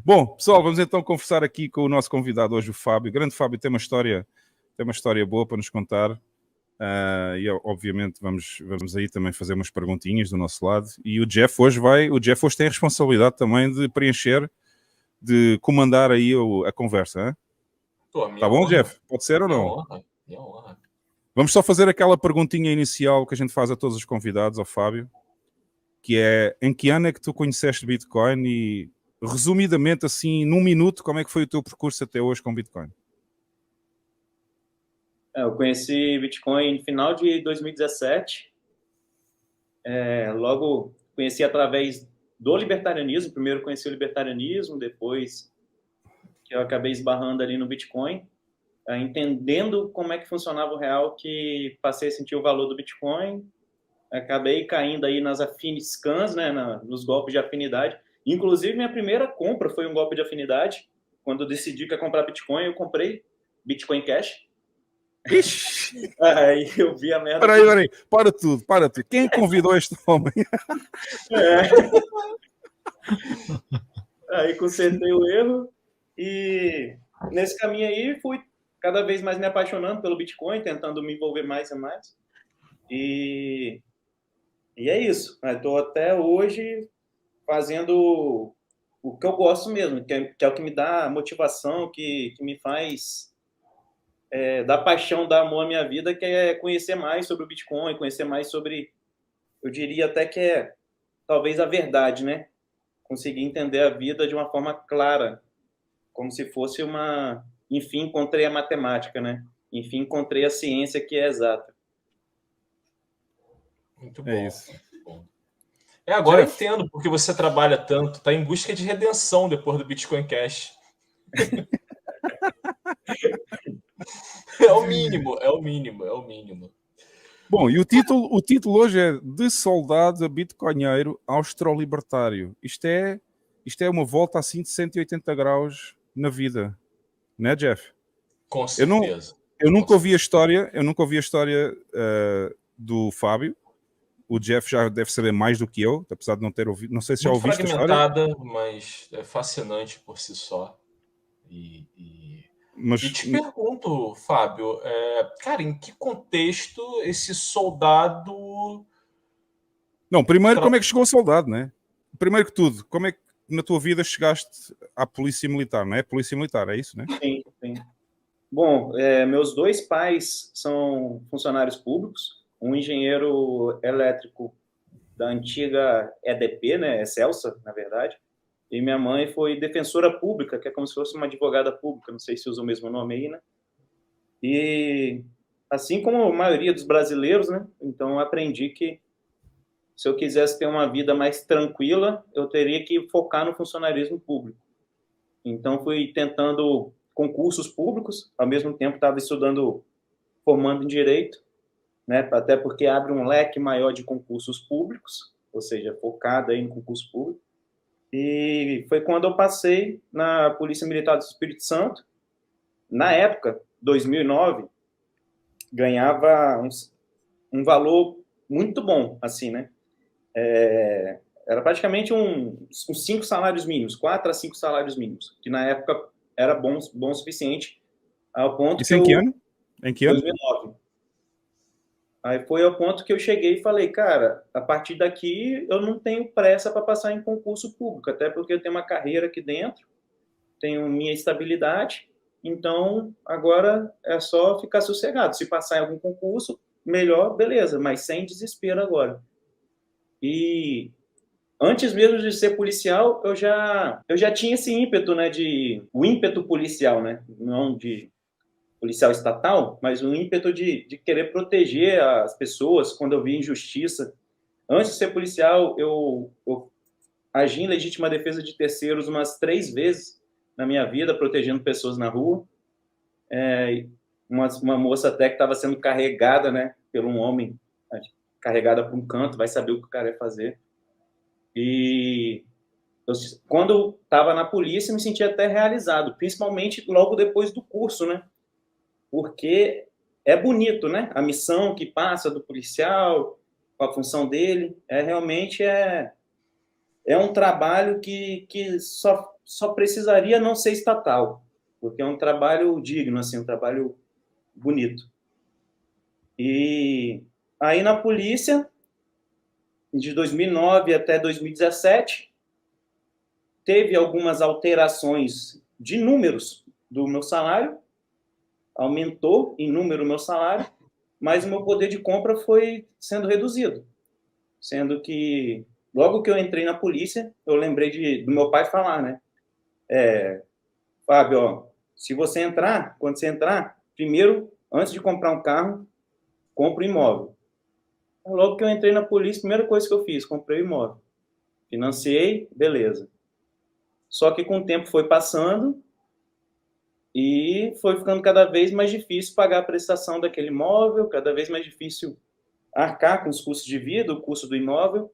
Bom, pessoal, vamos então conversar aqui com o nosso convidado hoje, o Fábio. O grande Fábio tem uma história boa para nos contar. E obviamente vamos aí também fazer umas perguntinhas do nosso lado. E o Jeff hoje tem a responsabilidade também de preencher, de comandar aí a conversa. Hein? Tá bom, honra. Jeff? Pode ser ou não? Minha honra. Vamos só fazer aquela perguntinha inicial que a gente faz a todos os convidados, ao Fábio, que é: em que ano é que tu conheceste Bitcoin? E resumidamente, assim, num minuto, como é que foi o teu percurso até hoje com Bitcoin? Eu conheci Bitcoin no final de 2017. Logo conheci através do libertarianismo. Primeiro conheci o libertarianismo, depois que eu acabei esbarrando ali no Bitcoin, entendendo como é que funcionava o real, que passei a sentir o valor do Bitcoin. Acabei caindo aí nas scams, né, nos golpes de afinidade. Inclusive, minha primeira compra foi um golpe de afinidade. Quando eu decidi que ia comprar Bitcoin, eu comprei Bitcoin Cash. Ixi. Aí eu vi a merda. Peraí, para tudo. Quem convidou este homem? Aí consertei o erro e nesse caminho aí fui cada vez mais me apaixonando pelo Bitcoin, tentando me envolver mais e mais. E é isso. Estou até hoje fazendo o que eu gosto mesmo, que é o que me dá motivação, que me faz dar paixão, dar amor à minha vida, que é conhecer mais sobre o Bitcoin, conhecer mais sobre, eu diria até que é talvez a verdade, né? Conseguir entender a vida de uma forma clara, como se fosse enfim, encontrei a matemática, né? Enfim, encontrei a ciência que é exata. Muito bom. É isso. Muito bom. Agora Jeff. eu entendo porque você trabalha tanto, está em busca de redenção depois do Bitcoin Cash. É o mínimo. Bom, e o título hoje é De Soldado a Bitcoinheiro Austro-Libertário. Isto é uma volta assim de 180 graus na vida, né, Jeff? Com certeza. Eu nunca ouvi a história do Fábio. O Jeff já deve saber mais do que eu, apesar de não ter ouvido. Não sei se já ouviste a história. Fragmentada, mas é fascinante por si só. E te pergunto, Fábio, cara, em que contexto esse soldado... Não, primeiro, como é que chegou o soldado, né? Primeiro que tudo, como é que na tua vida chegaste à polícia militar, não é? Polícia militar, é isso, né? Sim. Bom, meus dois pais são funcionários públicos, um engenheiro elétrico da antiga EDP, né, Excelsa, na verdade, e minha mãe foi defensora pública, que é como se fosse uma advogada pública, não sei se usa o mesmo nome aí, né? E assim como a maioria dos brasileiros, né, então eu aprendi que se eu quisesse ter uma vida mais tranquila, eu teria que focar no funcionarismo público. Então fui tentando concursos públicos, ao mesmo tempo estava estudando, formando em Direito, né? Até porque abre um leque maior de concursos públicos, ou seja, focado aí no concurso público. E foi quando eu passei na Polícia Militar do Espírito Santo. Na época, 2009, ganhava um valor muito bom, assim, né? Era praticamente uns 5 salários mínimos, 4 a 5 salários mínimos, que na época era bom o suficiente, ao ponto Isso que em que ano? 2009. Aí foi ao ponto que eu cheguei e falei, cara, a partir daqui eu não tenho pressa para passar em concurso público, até porque eu tenho uma carreira aqui dentro, tenho minha estabilidade, então agora é só ficar sossegado. Se passar em algum concurso, melhor, beleza, mas sem desespero agora. E antes mesmo de ser policial, eu já tinha esse ímpeto, né, o ímpeto policial, né, não de policial estatal, mas um ímpeto de querer proteger as pessoas quando eu vi injustiça. Antes de ser policial, eu agi em legítima defesa de terceiros umas 3 vezes na minha vida, protegendo pessoas na rua. Uma moça até que estava sendo carregada, né, por um homem, carregada para um canto, vai saber o que o cara ia fazer. E quando estava na polícia, me sentia até realizado, principalmente logo depois do curso, né? Porque é bonito, né? A missão que passa do policial, com a função dele, realmente é um trabalho que só precisaria não ser estatal, porque é um trabalho digno, assim, um trabalho bonito. E aí na polícia, de 2009 até 2017, teve algumas alterações de números do meu salário, aumentou em número o meu salário, mas o meu poder de compra foi sendo reduzido. Sendo que, logo que eu entrei na polícia, eu lembrei do meu pai falar, né? Fábio, ó, se você entrar, quando você entrar, primeiro, antes de comprar um carro, compra um imóvel. Logo que eu entrei na polícia, a primeira coisa que eu fiz, comprei um imóvel. Financiei, beleza. Só que com o tempo foi passando e foi ficando cada vez mais difícil pagar a prestação daquele imóvel, cada vez mais difícil arcar com os custos de vida, o custo do imóvel.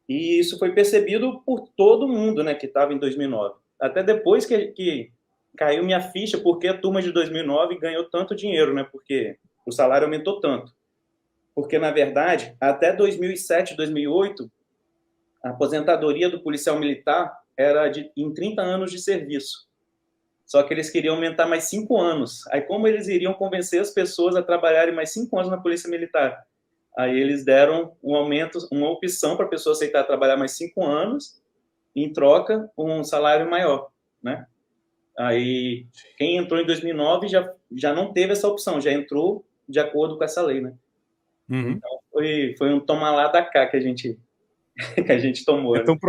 E isso foi percebido por todo mundo, né, que estava em 2009. Até depois que caiu minha ficha, porque a turma de 2009 ganhou tanto dinheiro, né, porque o salário aumentou tanto. Porque, na verdade, até 2007, 2008, a aposentadoria do policial militar era em 30 anos de serviço. Só que eles queriam aumentar mais 5 anos. Aí, como eles iriam convencer as pessoas a trabalharem mais 5 anos na Polícia Militar? Aí eles deram um aumento, uma opção para a pessoa aceitar trabalhar mais 5 anos, em troca, um salário maior, né? Aí, quem entrou em 2009 já não teve essa opção, já entrou de acordo com essa lei, né? Uhum. Então, foi um toma lá da cá que a gente tomou. Então, né?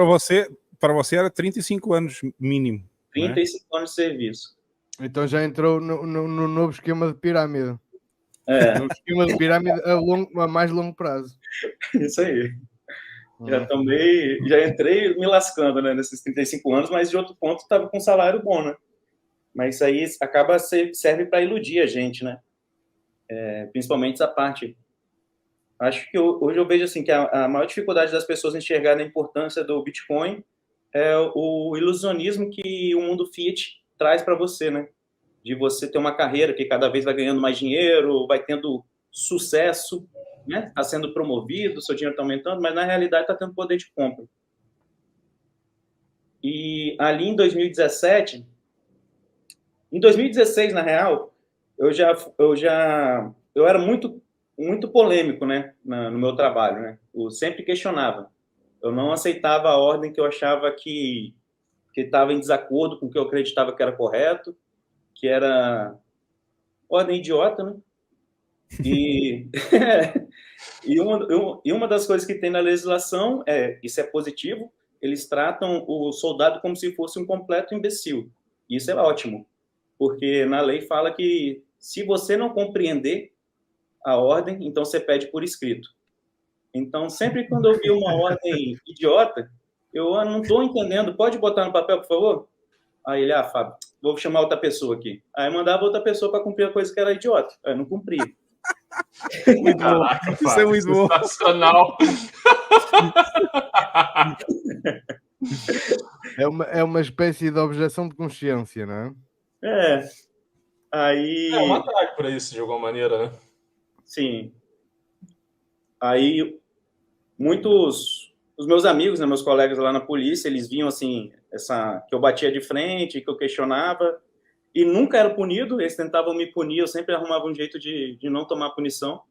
para você era 35 anos mínimo. 35 anos de serviço. Então já entrou no novo esquema de pirâmide. No esquema de pirâmide a mais longo prazo. Isso aí. Já entrei me lascando, né, nesses 35 anos, mas de outro ponto estava com um salário bom, né? Mas isso aí serve para iludir a gente, né? Principalmente essa parte. Acho que hoje eu vejo assim que a maior dificuldade das pessoas enxergarem a importância do Bitcoin é o ilusionismo que o mundo Fiat traz para você, né? De você ter uma carreira que cada vez vai ganhando mais dinheiro, vai tendo sucesso, né? Está sendo promovido, seu dinheiro está aumentando, mas na realidade está tendo poder de compra. E ali em 2017, em 2016, na real, eu era muito polêmico, né, no meu trabalho, né? Eu sempre questionava. Eu não aceitava a ordem que eu achava que estava em desacordo com o que eu acreditava que era correto, que era ordem idiota, né? E uma das coisas que tem na legislação isso é positivo, eles tratam o soldado como se fosse um completo imbecil. Isso é ótimo, porque na lei fala que se você não compreender a ordem, então você pede por escrito. Então, sempre quando eu vi uma ordem idiota, eu não estou entendendo, pode botar no papel, por favor? Aí ele, Fábio, vou chamar outra pessoa aqui. Aí mandava outra pessoa para cumprir a coisa que era idiota. Aí eu não cumpria. Muito Caraca, bom. Isso é muito bom. Sensacional. É uma espécie de objeção de consciência, não é? Aí... É um ataque para isso, de alguma maneira, né? Sim. Aí, os meus amigos, né, meus colegas lá na polícia, eles viam, assim, que eu batia de frente, que eu questionava, e nunca era punido, eles tentavam me punir, eu sempre arrumava um jeito de não tomar punição,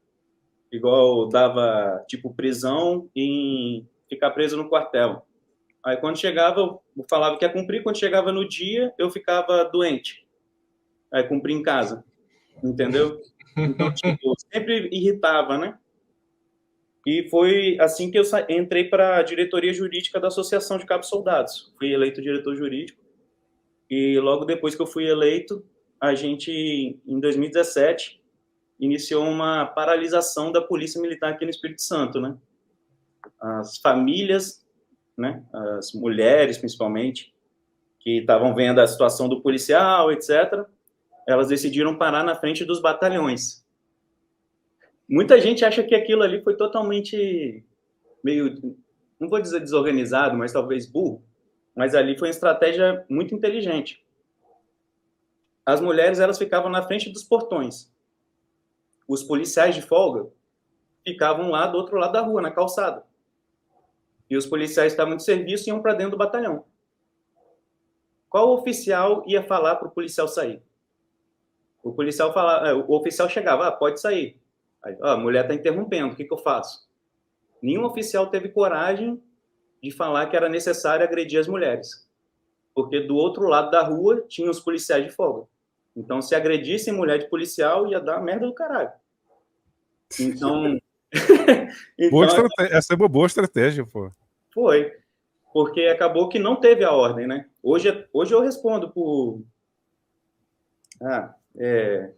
igual dava, tipo, prisão e ficar preso no quartel. Aí, quando chegava, eu falava que ia cumprir, quando chegava no dia, eu ficava doente. Aí, cumpri em casa, entendeu? Então, tipo, sempre irritava, né? E foi assim que eu entrei para a diretoria jurídica da Associação de Cabos Soldados. Fui eleito diretor jurídico. E logo depois que eu fui eleito, a gente, em 2017, iniciou uma paralisação da Polícia Militar aqui no Espírito Santo, né? As famílias, né? As mulheres, principalmente, que estavam vendo a situação do policial, etc., elas decidiram parar na frente dos batalhões. Muita gente acha que aquilo ali foi totalmente meio, não vou dizer desorganizado, mas talvez burro, mas ali foi uma estratégia muito inteligente. As mulheres, elas ficavam na frente dos portões. Os policiais de folga ficavam lá do outro lado da rua, na calçada. E os policiais estavam de serviço e iam para dentro do batalhão. Qual oficial ia falar para o policial sair? O oficial chegava, pode sair. Aí, a mulher está interrompendo, o que eu faço? Nenhum oficial teve coragem de falar que era necessário agredir as mulheres. Porque do outro lado da rua tinha os policiais de folga. Então, se agredissem mulher de policial, ia dar merda do caralho. Então... Essa é uma boa estratégia, pô. Foi. Porque acabou que não teve a ordem, né? Hoje eu respondo por...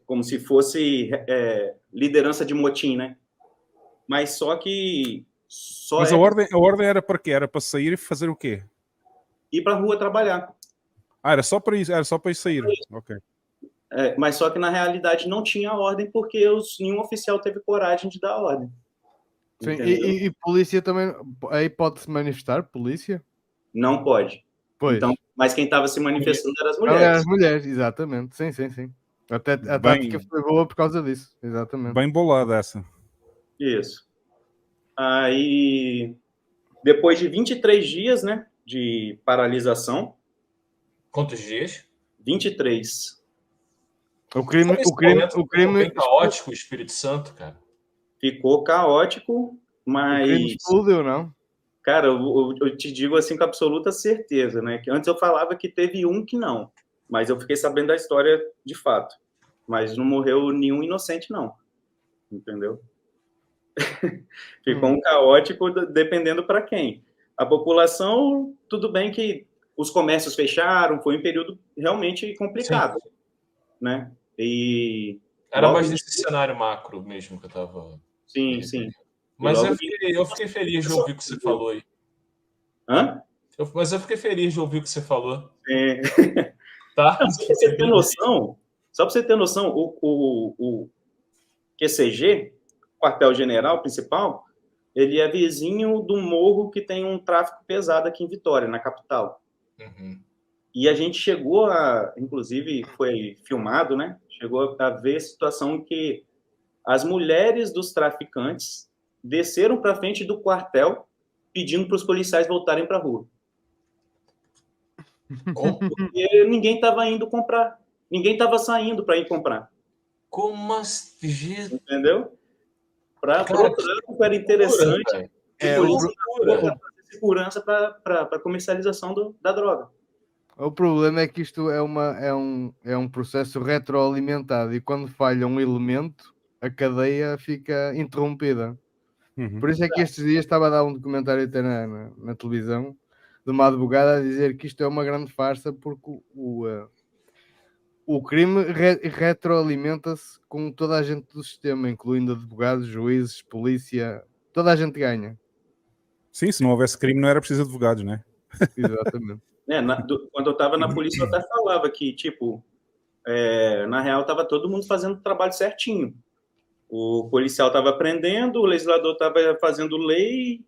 como se fosse liderança de motim, né? Mas só que... Mas a ordem era para quê? Era para sair e fazer o quê? Ir para a rua trabalhar. Era só para isso, era só para ir sair. Ok. Mas só que na realidade não tinha ordem porque nenhum oficial teve coragem de dar a ordem. Sim, e polícia também, aí pode-se manifestar, polícia? Não pode. Pois. Então, mas quem estava se manifestando eram as Não, mulheres. eram as mulheres, exatamente. Sim. Até a tática foi boa por causa disso, exatamente. Bem bolada essa. Isso. Aí, depois de 23 dias, né, de paralisação... Quantos dias? 23. O crime bem caótico, o Espírito Santo, cara. Ficou caótico, mas... O crime explodiu, não? Cara, eu te digo assim com absoluta certeza, né? Que antes eu falava que teve um que não, mas eu fiquei sabendo da história de fato. Mas não morreu nenhum inocente, não. Entendeu? Ficou um caótico dependendo para quem. A população, tudo bem que os comércios fecharam, foi um período realmente complicado, sim, né? E era mais nesse cenário macro mesmo que eu tava... Sim, sim. Mas eu fiquei feliz de ouvir o que você falou aí. Hã? Mas eu fiquei feliz de ouvir o que você falou. Tá? Não, só para você ter noção, o QCG, quartel-general principal, ele é vizinho do morro que tem um tráfico pesado aqui em Vitória, na capital. Uhum. E a gente chegou a, inclusive foi filmado, né? Chegou a ver a situação que as mulheres dos traficantes desceram para frente do quartel pedindo para os policiais voltarem para a rua. Porque ninguém estava indo comprar. Ninguém estava saindo para ir comprar. Como assim? Entendeu? Para o tráfico era interessante. Segurança para a comercialização da droga. O problema é que isto é um processo retroalimentado e quando falha um elemento, a cadeia fica interrompida. Uhum. Por isso é que estes dias estava a dar um documentário até na televisão de uma advogada a dizer que isto é uma grande farsa porque o crime retroalimenta-se com toda a gente do sistema, incluindo advogados, juízes, polícia, toda a gente ganha. Sim, se não houvesse crime não era preciso advogados, né? Exatamente. Quando eu estava na polícia, eu até falava que, tipo, na real, estava todo mundo fazendo o trabalho certinho. O policial estava prendendo, o legislador estava fazendo lei,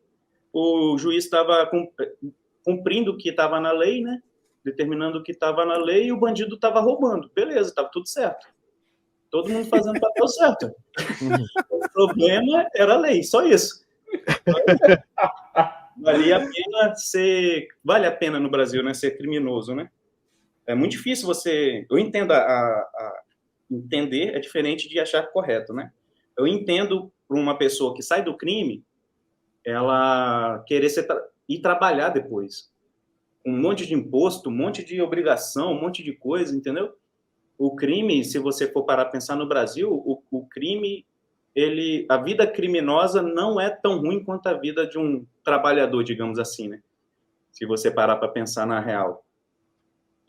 o juiz estava cumprindo o que estava na lei, né? Determinando o que estava na lei, e o bandido estava roubando. Beleza, estava tudo certo. Todo mundo fazendo o papel certo. O problema era a lei, só isso. Vale a pena no Brasil, né, ser criminoso, né? É muito difícil você... Eu entendo entender é diferente de achar correto, né? Eu entendo para uma pessoa que sai do crime, ela querer ir trabalhar depois. Um monte de imposto, um monte de obrigação, um monte de coisa, entendeu? O crime, se você for parar a pensar no Brasil, o crime, a vida criminosa não é tão ruim quanto a vida de um trabalhador, digamos assim, né? Se você parar para pensar na real.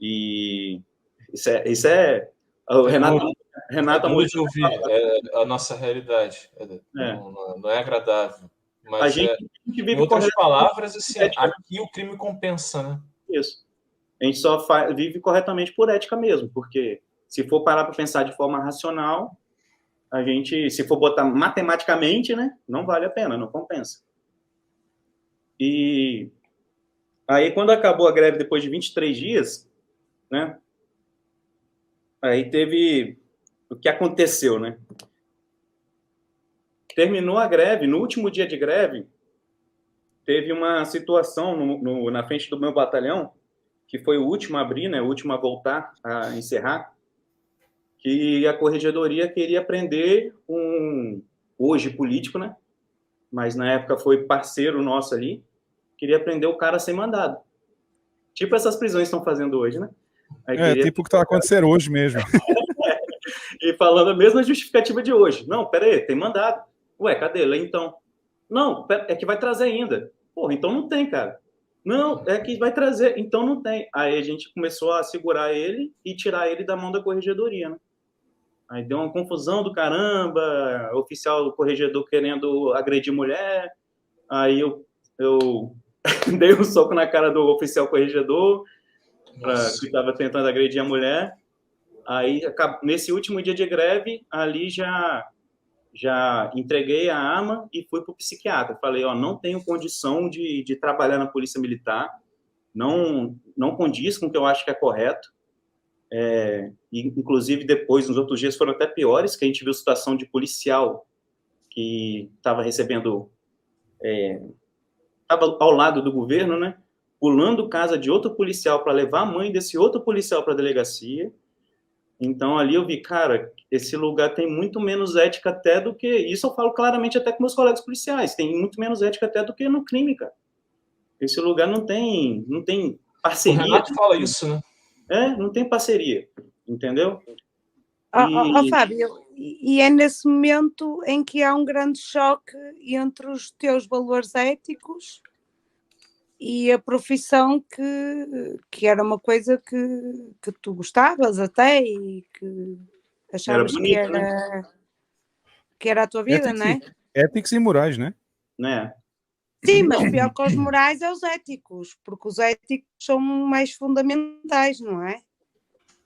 E isso é o Renato de ouvir, a nossa realidade. Não é agradável. Mas a gente vive em outras palavras, assim, aqui o crime compensa, né? Isso. A gente só vive corretamente por ética mesmo, porque se for parar para pensar de forma racional, a gente, se for botar matematicamente, né, não vale a pena, não compensa. E aí, quando acabou a greve depois de 23 dias, né, aí teve o que aconteceu, né? Terminou a greve, no último dia de greve, teve uma situação na frente do meu batalhão, que foi o último a abrir, né, o último a voltar, a encerrar, que a corregedoria queria prender hoje político, né, mas na época foi parceiro nosso ali, queria prender o cara sem mandado. Tipo essas prisões estão fazendo hoje, né? Tipo o que está acontecendo hoje mesmo. E falando a mesma justificativa de hoje. Não, pera aí, tem mandado. Ué, cadê? Lê então. Não, é que vai trazer ainda. Porra, então não tem, cara. Não, é que vai trazer, então não tem. Aí a gente começou a segurar ele e tirar ele da mão da corregedoria, né? Aí deu uma confusão do caramba, oficial do corregedor querendo agredir mulher. Aí eu dei um soco na cara do oficial corregedor, que estava tentando agredir a mulher. Aí, nesse último dia de greve, ali já entreguei a arma e fui para o psiquiatra. Falei, não tenho condição de trabalhar na Polícia Militar, não condiz com o que eu acho que é correto. E, inclusive, depois, nos outros dias, foram até piores, que a gente viu situação de policial que estava recebendo... Estava ao lado do governo, né? Pulando casa de outro policial para levar a mãe desse outro policial para a delegacia. Então, ali eu vi, cara, esse lugar tem muito menos ética até do que... Isso eu falo claramente até com meus colegas policiais. Tem muito menos ética até do que no crime, cara. Esse lugar não tem parceria. O Renato fala isso, né? Não tem parceria, entendeu? Fábio, e é nesse momento em que há um grande choque entre os teus valores éticos e a profissão que era uma coisa que tu gostavas até e que achavas bonito, que era a tua vida, não é? Éticos e morais, não é? Né? Sim, mas pior que os morais é os éticos, porque os éticos são mais fundamentais, não é?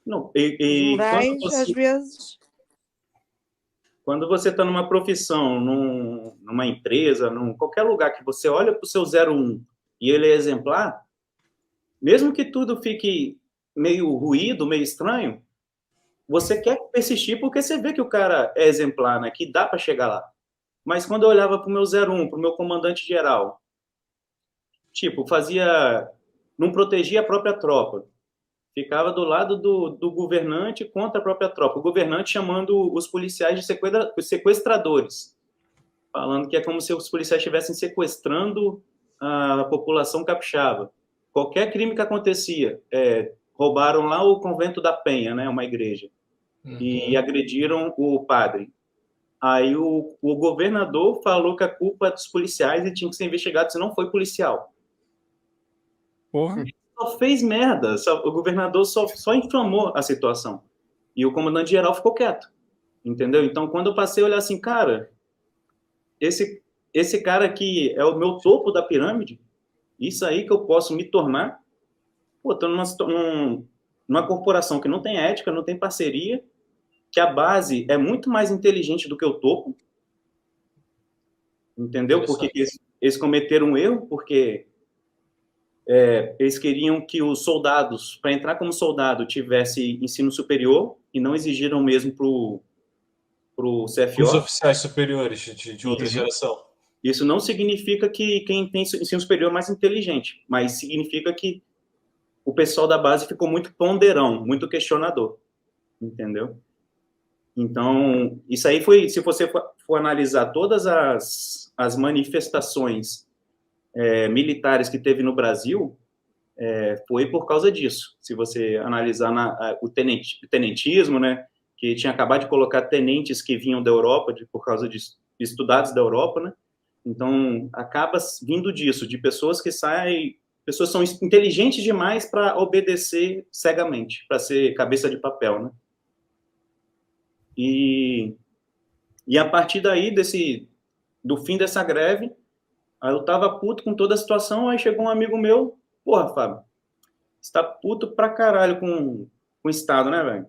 Não, os morais, às vezes... Quando você está numa profissão, numa empresa, qualquer lugar que você olha para o seu 01 e ele é exemplar, mesmo que tudo fique meio ruído, meio estranho, você quer persistir porque você vê que o cara é exemplar, né? Que dá para chegar lá. Mas quando eu olhava para o meu 01, para o meu comandante geral, tipo, não protegia a própria tropa. Ficava do lado do governante contra a própria tropa. O governante chamando os policiais de sequestradores, falando que é como se os policiais estivessem sequestrando a população capixaba. Qualquer crime que acontecia, roubaram lá o convento da Penha, né, uma igreja, e agrediram o padre. Aí o governador falou que a culpa é dos policiais e tinha que ser investigado se não foi policial. Porra. Só fez merda, o governador só inflamou a situação. E o comandante-geral ficou quieto, entendeu? Então, quando eu passei a olhar assim, cara, esse cara aqui é o meu topo da pirâmide, isso aí que eu posso me tornar, tô numa corporação que não tem ética, não tem parceria, que a base é muito mais inteligente do que o topo, entendeu? Porque eles cometeram um erro, porque... eles queriam que os soldados, para entrar como soldado, tivesse ensino superior e não exigiram mesmo para o CFO. Os oficiais superiores de outra geração. Isso não significa que quem tem ensino superior é mais inteligente, mas significa que o pessoal da base ficou muito ponderão, muito questionador, entendeu? Então, isso aí foi, se você for analisar todas as manifestações militares que teve no Brasil, foi por causa disso. Se você analisar o tenentismo, né, que tinha acabado de colocar tenentes que vinham da Europa, por causa de estudados da Europa, né? Então, acaba vindo disso, de pessoas que pessoas são inteligentes demais para obedecer cegamente, para ser cabeça de papel, né? E a partir daí, do fim dessa greve, aí eu tava puto com toda a situação, aí chegou um amigo meu, porra, Fábio, você tá puto pra caralho com o Estado, né, velho?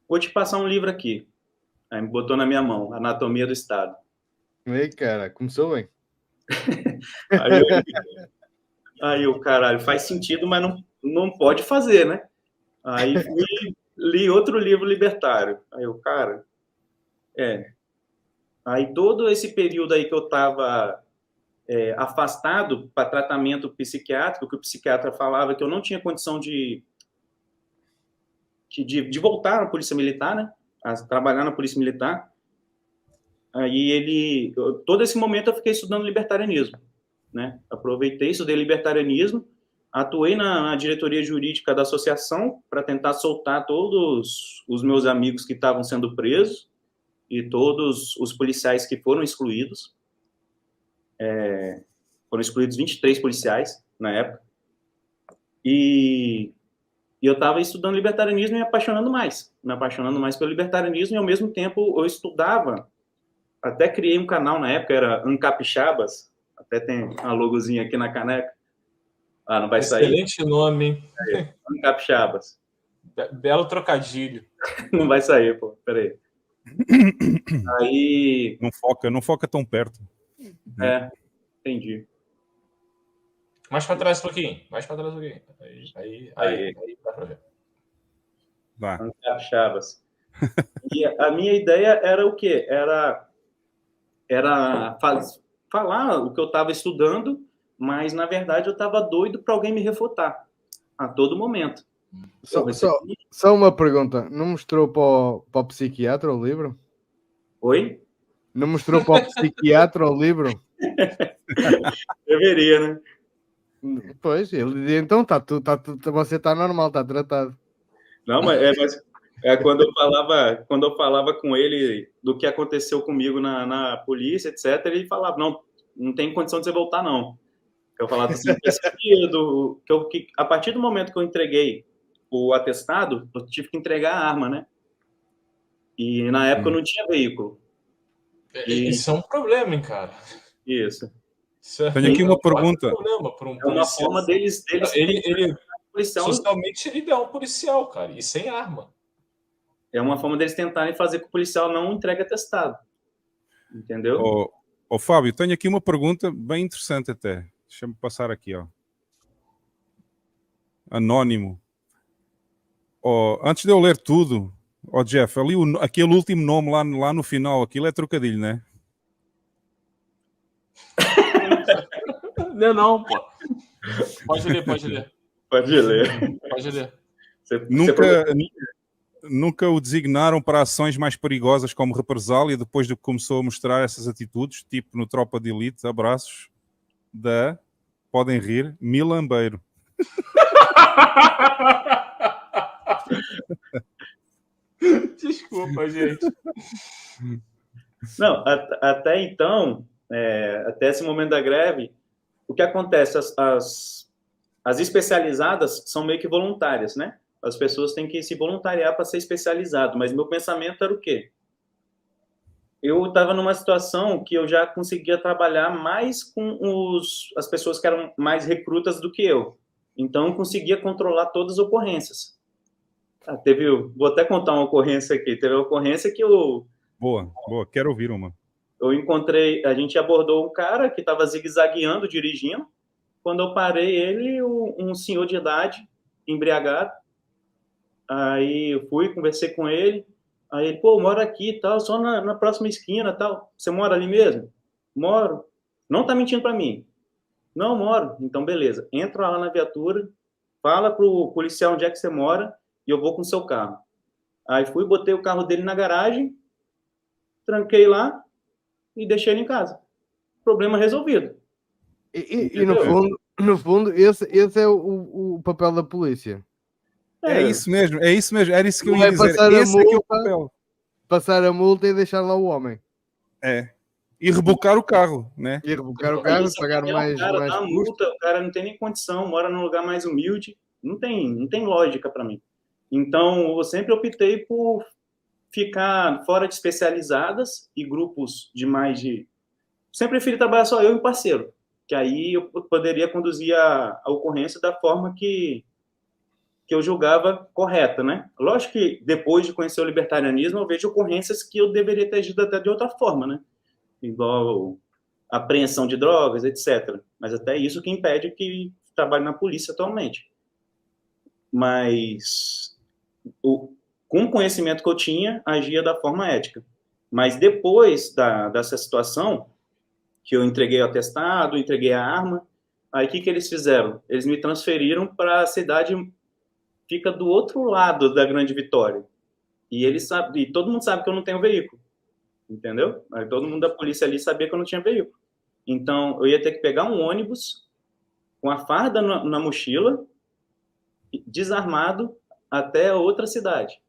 Vou te passar um livro aqui. Aí me botou na minha mão, Anatomia do Estado. Ei, cara, começou bem. Aí eu, caralho, faz sentido, mas não pode fazer, né? Aí li outro livro libertário. Aí eu, cara, Aí todo esse período aí que eu tava afastado para tratamento psiquiátrico, que o psiquiatra falava que eu não tinha condição de voltar na Polícia Militar, né? A trabalhar na Polícia Militar. Aí todo esse momento eu fiquei estudando libertarianismo, né? Aproveitei, estudei libertarianismo, atuei na diretoria jurídica da associação para tentar soltar todos os meus amigos que estavam sendo presos e todos os policiais que foram excluídos. Foram excluídos 23 policiais na época. E eu estava estudando libertarianismo e me apaixonando mais pelo libertarianismo, e ao mesmo tempo eu estudava, até criei um canal na época, era Ancapixabas, até tem uma logozinha aqui na caneca. Não vai sair. Excelente nome, hein? Ancapixabas. Belo trocadilho. Não vai sair, pô, peraí. Aí... Não foca tão perto. Entendi. Mais para trás um pouquinho. Mais para trás um pouquinho. Aí dá para ver. Ancapixabas. E a minha ideia era o quê? Era falar o que eu estava estudando, mas, na verdade, eu estava doido para alguém me refutar a todo momento. Só uma pergunta. Não mostrou para o psiquiatra o livro? Oi? Não mostrou para o psiquiatra o livro? Deveria, né? Pois, ele dizia, então você está normal, está tratado. Não, mas quando eu falava com ele do que aconteceu comigo na polícia, etc., ele falava, não tem condição de você voltar, não. Eu falava assim, que a partir do momento que eu entreguei o atestado, eu tive que entregar a arma, né? E na época eu não tinha veículo. Isso é um problema, hein, cara? Isso. Tenho aqui uma pergunta. É uma forma deles policial. Socialmente ele é um policial, cara, e sem arma. É uma forma deles tentarem fazer que o policial não entregue atestado. Entendeu? Fábio, tenho aqui uma pergunta bem interessante até. Deixa-me passar aqui, ó. Anónimo. Antes de eu ler tudo, Jeff, ali aquele último nome lá no final, aquilo é trocadilho, né? Não, pô. Pode ler. Pode ler. Nunca o designaram para ações mais perigosas como represália depois do que começou a mostrar essas atitudes, tipo no Tropa de Elite, abraços podem rir, Milambeiro. Desculpa, gente. Não, até então, até esse momento da greve, o que acontece? As especializadas são meio que voluntárias, né? As pessoas têm que se voluntariar para ser especializado, mas meu pensamento era o quê? Eu estava numa situação que eu já conseguia trabalhar mais com as pessoas que eram mais recrutas do que eu. Então, eu conseguia controlar todas as ocorrências. Vou até contar uma ocorrência aqui. Teve uma ocorrência que Boa, quero ouvir uma. A gente abordou um cara que estava zigue-zagueando, dirigindo. Quando eu parei ele, um senhor de idade, embriagado. Aí eu fui, conversei com ele. Aí ele, mora aqui e tal, só na próxima esquina tal. Você mora ali mesmo? Moro. Não tá mentindo para mim. Não, moro. Então, beleza. Entra lá na viatura, fala pro policial onde é que você mora e eu vou com o seu carro. Aí fui, botei o carro dele na garagem, tranquei lá e deixei ele em casa. Problema resolvido. E no fundo, esse é o papel da polícia. É isso mesmo. Era isso que eu ia dizer. Esse aqui é o papel. Passar a multa e deixar lá o homem. E rebocar o carro, né? E rebocar o carro, pagar mais multa, o cara não tem nem condição, mora num lugar mais humilde. Não tem lógica para mim. Então, eu sempre optei por ficar fora de especializadas e grupos de mais de... Sempre preferi trabalhar só eu e um parceiro, que aí eu poderia conduzir a ocorrência da forma que eu julgava correta, né? Lógico que depois de conhecer o libertarianismo, eu vejo ocorrências que eu deveria ter agido até de outra forma, né? Igual apreensão de drogas, etc. Mas até isso que impede que trabalhe na polícia atualmente. Mas com o conhecimento que eu tinha, agia da forma ética. Mas depois dessa situação, que eu entreguei o atestado, entreguei a arma. Aí o que eles fizeram? Eles me transferiram para a cidade, fica do outro lado da Grande Vitória. E todo mundo sabe que eu não tenho veículo, entendeu? Aí todo mundo da polícia ali sabia que eu não tinha veículo. Então eu ia ter que pegar um ônibus com a farda na mochila, desarmado, até outra cidade.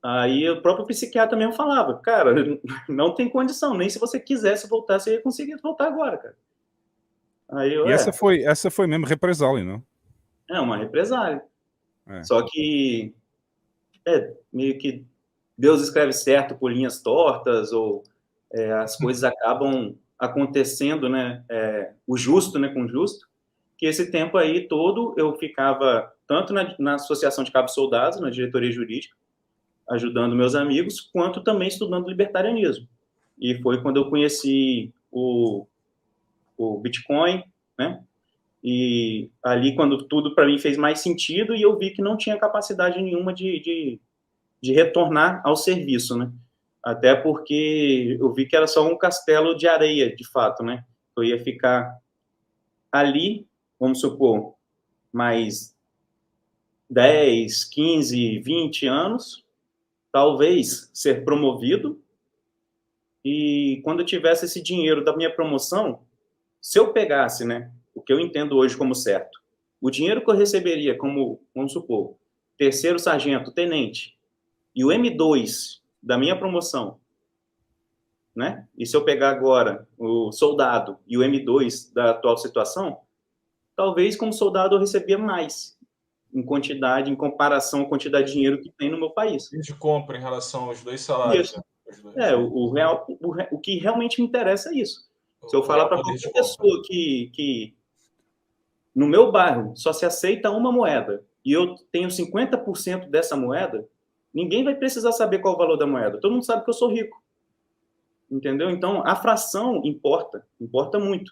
Aí o próprio psiquiatra mesmo falava, cara, não tem condição, nem se você quisesse voltar, você ia conseguir voltar agora, cara. Aí E essa foi mesmo represália, não? É uma represália. Só que meio que Deus escreve certo por linhas tortas, ou as coisas acabam acontecendo, né? O justo, né, com o justo. Que esse tempo aí todo eu ficava tanto na Associação de Cabos Soldados, na diretoria jurídica, ajudando meus amigos, quanto também estudando libertarianismo. E foi quando eu conheci o Bitcoin, né? E ali, quando tudo para mim fez mais sentido, e eu vi que não tinha capacidade nenhuma de retornar ao serviço, né? Até porque eu vi que era só um castelo de areia, de fato, né? Eu ia ficar ali, vamos supor, mais 10, 15, 20 anos, talvez ser promovido, e quando eu tivesse esse dinheiro da minha promoção, se eu pegasse, né, o que eu entendo hoje como certo, o dinheiro que eu receberia como, vamos supor, terceiro sargento, tenente, e o M2 da minha promoção, né? E se eu pegar agora o soldado e o M2 da atual situação, talvez como soldado eu recebia mais em quantidade, em comparação à quantidade de dinheiro que tem no meu país. E de compra em relação aos dois salários. Né? O que realmente me interessa é isso. Se eu falar para qualquer pessoa que no meu bairro só se aceita uma moeda e eu tenho 50% dessa moeda, ninguém vai precisar saber qual é o valor da moeda. Todo mundo sabe que eu sou rico. Entendeu? Então, a fração importa muito.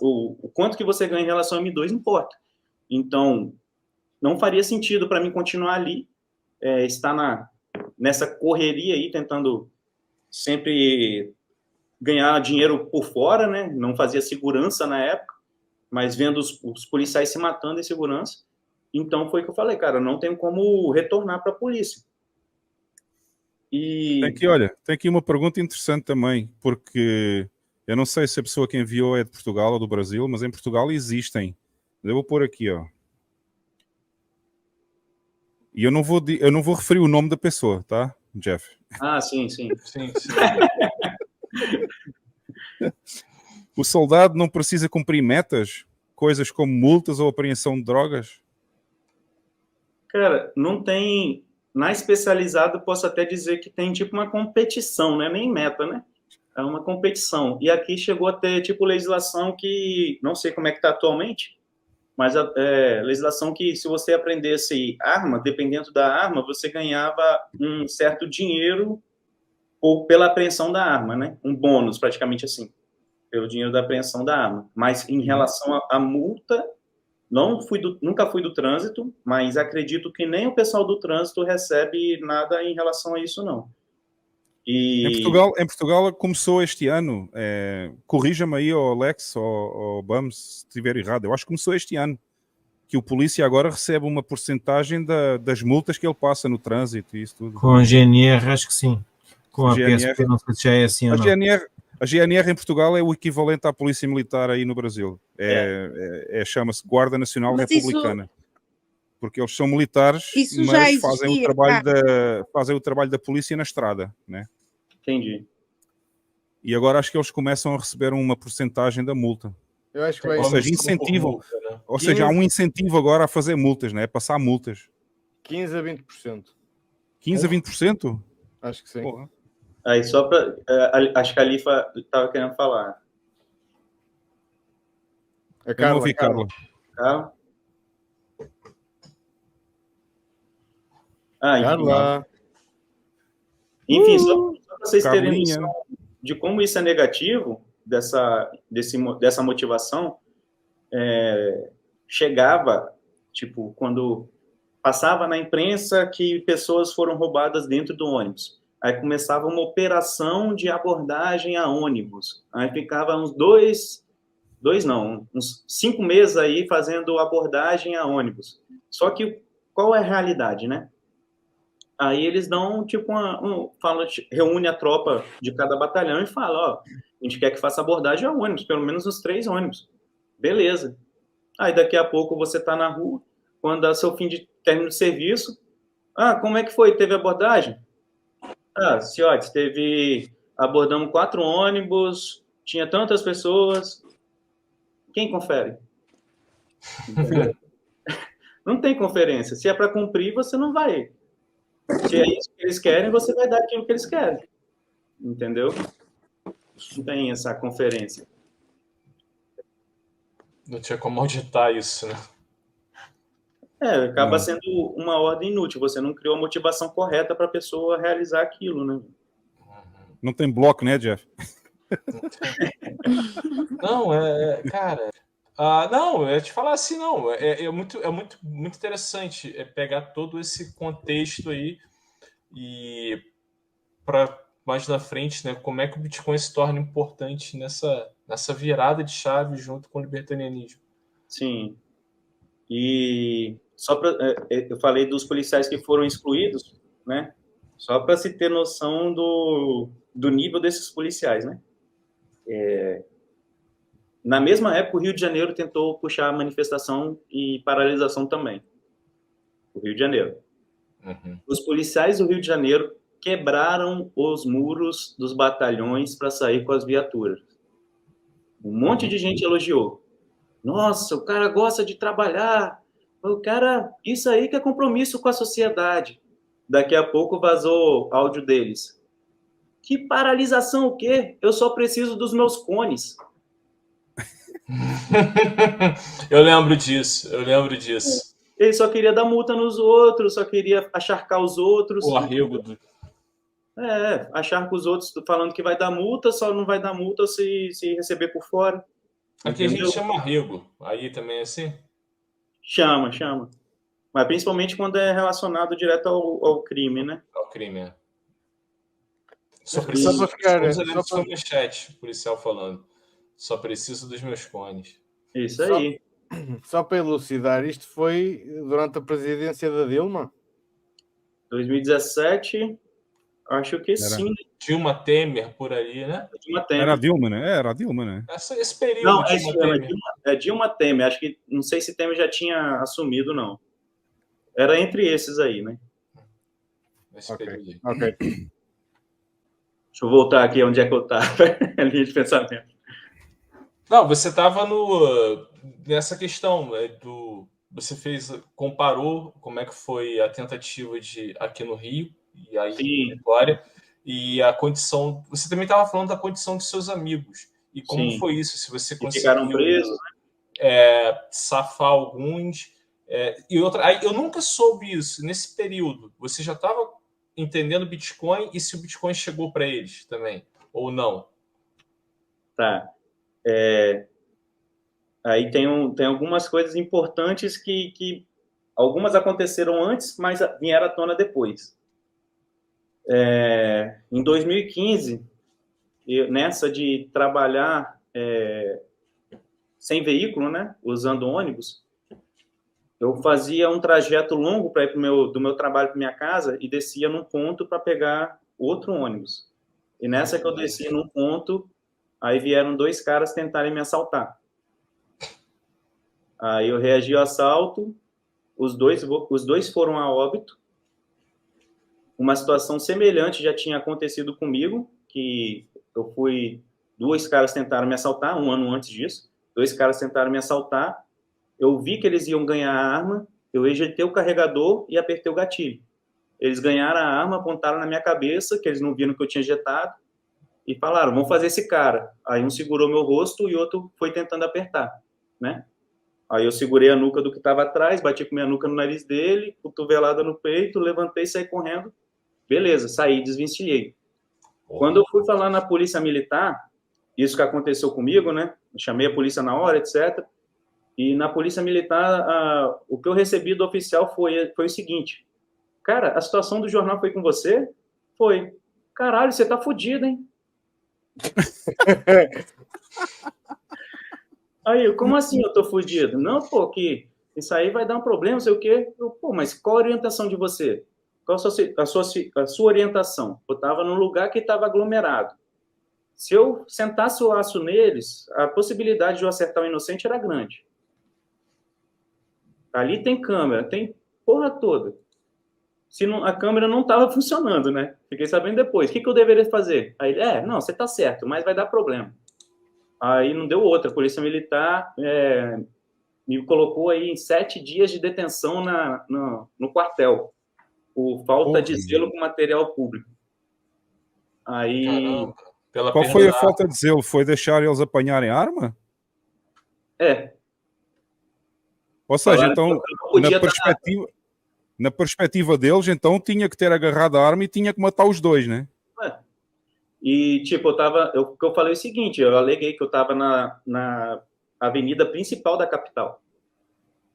O quanto que você ganha em relação a M2 importa. Então, não faria sentido para mim continuar ali, estar nessa correria aí, tentando sempre ganhar dinheiro por fora, né? Não fazia segurança na época, mas vendo os policiais se matando em segurança. Então, foi que eu falei, cara, não tenho como retornar para a polícia. E... Tem aqui uma pergunta interessante também, porque eu não sei se a pessoa que enviou é de Portugal ou do Brasil, mas em Portugal existem. Eu vou pôr aqui, ó. E eu não vou referir o nome da pessoa, tá, Jeff? Ah, sim. O soldado não precisa cumprir metas? Coisas como multas ou apreensão de drogas? Cara, não tem... Na especializada, posso até dizer que tem tipo uma competição, né? Nem meta, né? É uma competição. E aqui chegou a ter tipo legislação que... Não sei como é que está atualmente, mas legislação que se você aprendesse arma, dependendo da arma, você ganhava um certo dinheiro ou pela apreensão da arma, né? Um bônus, praticamente assim, pelo dinheiro da apreensão da arma. Mas em relação à multa, nunca fui do trânsito, mas acredito que nem o pessoal do trânsito recebe nada em relação a isso, não. Em Portugal começou este ano, corrija-me aí, Alex, ou Bams, se estiver errado, eu acho que começou este ano, que o polícia agora recebe uma porcentagem das multas que ele passa no trânsito e isso tudo. Com a GNR, acho que sim. Com a PSP, não sei se já é assim ou não. A GNR em Portugal é o equivalente à Polícia Militar aí no Brasil. Chama-se Guarda Nacional Republicana. Porque eles são militares, mas fazem o trabalho da polícia na estrada, né? Entendi. E agora acho que eles começam a receber uma porcentagem da multa. Eu acho que vai... Ou seja, incentivo. Né? Ou seja, há um incentivo agora a fazer multas, né? A passar multas. 15 a 20%. 15 a 20%? Acho que sim. Porra. Aí só para... acho que a Alifa estava querendo falar. Eu não ouvi, Carla. Carla? Carla. Enfim, só para vocês terem noção de como isso é negativo, dessa motivação, chegava, tipo, quando passava na imprensa que pessoas foram roubadas dentro do ônibus. Aí começava uma operação de abordagem a ônibus. Aí ficava uns uns 5 meses aí fazendo abordagem a ônibus. Só que qual é a realidade, né? Aí eles dão, tipo, reúne a tropa de cada batalhão e fala, ó, a gente quer que faça abordagem a ônibus, pelo menos uns 3 ônibus. Beleza. Aí daqui a pouco você tá na rua, quando dá seu fim de término de serviço, como é que foi? Teve abordagem? Senhores, abordamos 4 ônibus, tinha tantas pessoas. Quem confere? Não tem conferência. Se é para cumprir, você não vai. Se é isso que eles querem, você vai dar aquilo que eles querem. Entendeu? Não tem essa conferência. Não tinha como auditar isso, né? Acaba sendo uma ordem inútil. Você não criou a motivação correta para a pessoa realizar aquilo, né? Não tem bloco, né, Jeff? Não, cara... não, eu ia te falar assim, não. É muito interessante pegar todo esse contexto aí e para mais na frente, né? Como é que o Bitcoin se torna importante nessa virada de chave junto com o libertarianismo. Sim. E só para eu falei dos policiais que foram excluídos, né? Só para se ter noção do nível desses policiais, né? Na mesma época, o Rio de Janeiro tentou puxar a manifestação e paralisação também. O Rio de Janeiro. Uhum. Os policiais do Rio de Janeiro quebraram os muros dos batalhões para sair com as viaturas. Um monte de gente elogiou. Nossa, o cara gosta de trabalhar. O cara, isso aí que é compromisso com a sociedade. Daqui a pouco vazou áudio deles. Que paralisação o quê? Eu só preciso dos meus cones. Eu lembro disso. Ele só queria dar multa nos outros, só queria acharcar os outros. O arrego do... acharca os outros falando que vai dar multa, só não vai dar multa se receber por fora. Aqui entendeu? A gente chama arrego. Aí também é assim? Chama. Mas principalmente quando é relacionado direto ao crime, né? Ao crime, Só para ficar... Só no chat, policial falando. Só preciso dos meus cones. Isso aí. Só para elucidar, isto foi durante a presidência da Dilma? 2017, acho que sim. Dilma Temer, por aí, né? Dilma Temer. Era a Dilma, né? Era a Dilma, né? Esse período. Não, é Dilma Temer. Acho que, não sei se Temer já tinha assumido, não. Era entre esses aí, né? Esse período aí. Ok. Deixa eu voltar aqui onde é que eu estava. A linha de pensamento. Não, você estava nessa questão você comparou como é que foi a tentativa aqui no Rio e aí em Vitória e a condição. Você também estava falando da condição de seus amigos e como foi isso? Se você conseguiu ficaram presos, né? Safar alguns e outra. Aí, eu nunca soube isso nesse período. Você já estava entendendo Bitcoin e se o Bitcoin chegou para eles também ou não? Tá. Aí tem algumas coisas importantes que algumas aconteceram antes, mas vieram à tona depois. Em 2015, nessa de trabalhar sem veículo, né, usando ônibus, eu fazia um trajeto longo para ir do meu trabalho para minha casa e descia num ponto para pegar outro ônibus. E nessa que eu desci num ponto, aí vieram 2 caras tentarem me assaltar. Aí eu reagi ao assalto, os dois foram a óbito. Uma situação semelhante já tinha acontecido comigo, que eu fui... 2 caras tentaram me assaltar, um ano antes disso. 2 caras tentaram me assaltar. Eu vi que eles iam ganhar a arma, eu ejetei o carregador e apertei o gatilho. Eles ganharam a arma, apontaram na minha cabeça, que eles não viram que eu tinha ejetado, e falaram, vamos fazer esse cara. Aí um segurou meu rosto e outro foi tentando apertar, né? Aí eu segurei a nuca do que estava atrás, bati com minha nuca no nariz dele, cotovelada no peito, levantei e saí correndo. Beleza, saí, desvencilhei. Quando eu fui falar na polícia militar, isso que aconteceu comigo, né? Eu chamei a polícia na hora, etc. E na polícia militar, o que eu recebi do oficial foi o seguinte: cara, a situação do jornal foi com você? Foi. Caralho, você tá fudido, hein? Aí, eu, como assim eu tô fudido? Não, pô, que isso aí vai dar um problema, não sei o quê. Eu, pô, mas qual a orientação de você? Qual a sua orientação? Eu tava num lugar que estava aglomerado. Se eu sentasse o laço neles, a possibilidade de eu acertar o inocente era grande. Ali tem câmera, tem porra toda. Se não, a câmera não estava funcionando, né? Fiquei sabendo depois. O que eu deveria fazer? Aí ele, não, você tá certo, mas vai dar problema. Aí não deu outra. A Polícia Militar me colocou aí em 7 dias de detenção no quartel, por falta de zelo com material público. Aí... Caramba. Qual foi a falta de zelo? Foi deixar eles apanharem arma? Ou seja, então, na perspectiva deles, então tinha que ter agarrado a arma e tinha que matar os dois, né? E, tipo, eu falei o seguinte, eu aleguei que eu estava na avenida principal da capital.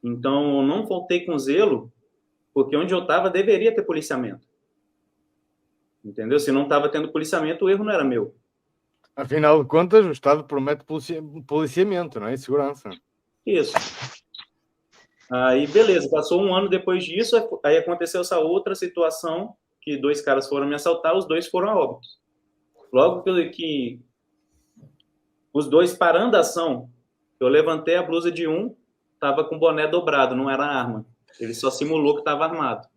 Então, eu não voltei com zelo, porque onde eu estava deveria ter policiamento. Entendeu? Se não estava tendo policiamento, o erro não era meu. Afinal de contas, o Estado promete policiamento, não é? Segurança. Isso. Aí, beleza, passou um ano depois disso, aí aconteceu essa outra situação, que 2 caras foram me assaltar, os 2 foram a óbito. Logo que os 2 parando a ação, eu levantei a blusa de um, tava com o boné dobrado, não era arma. Ele só simulou que estava armado.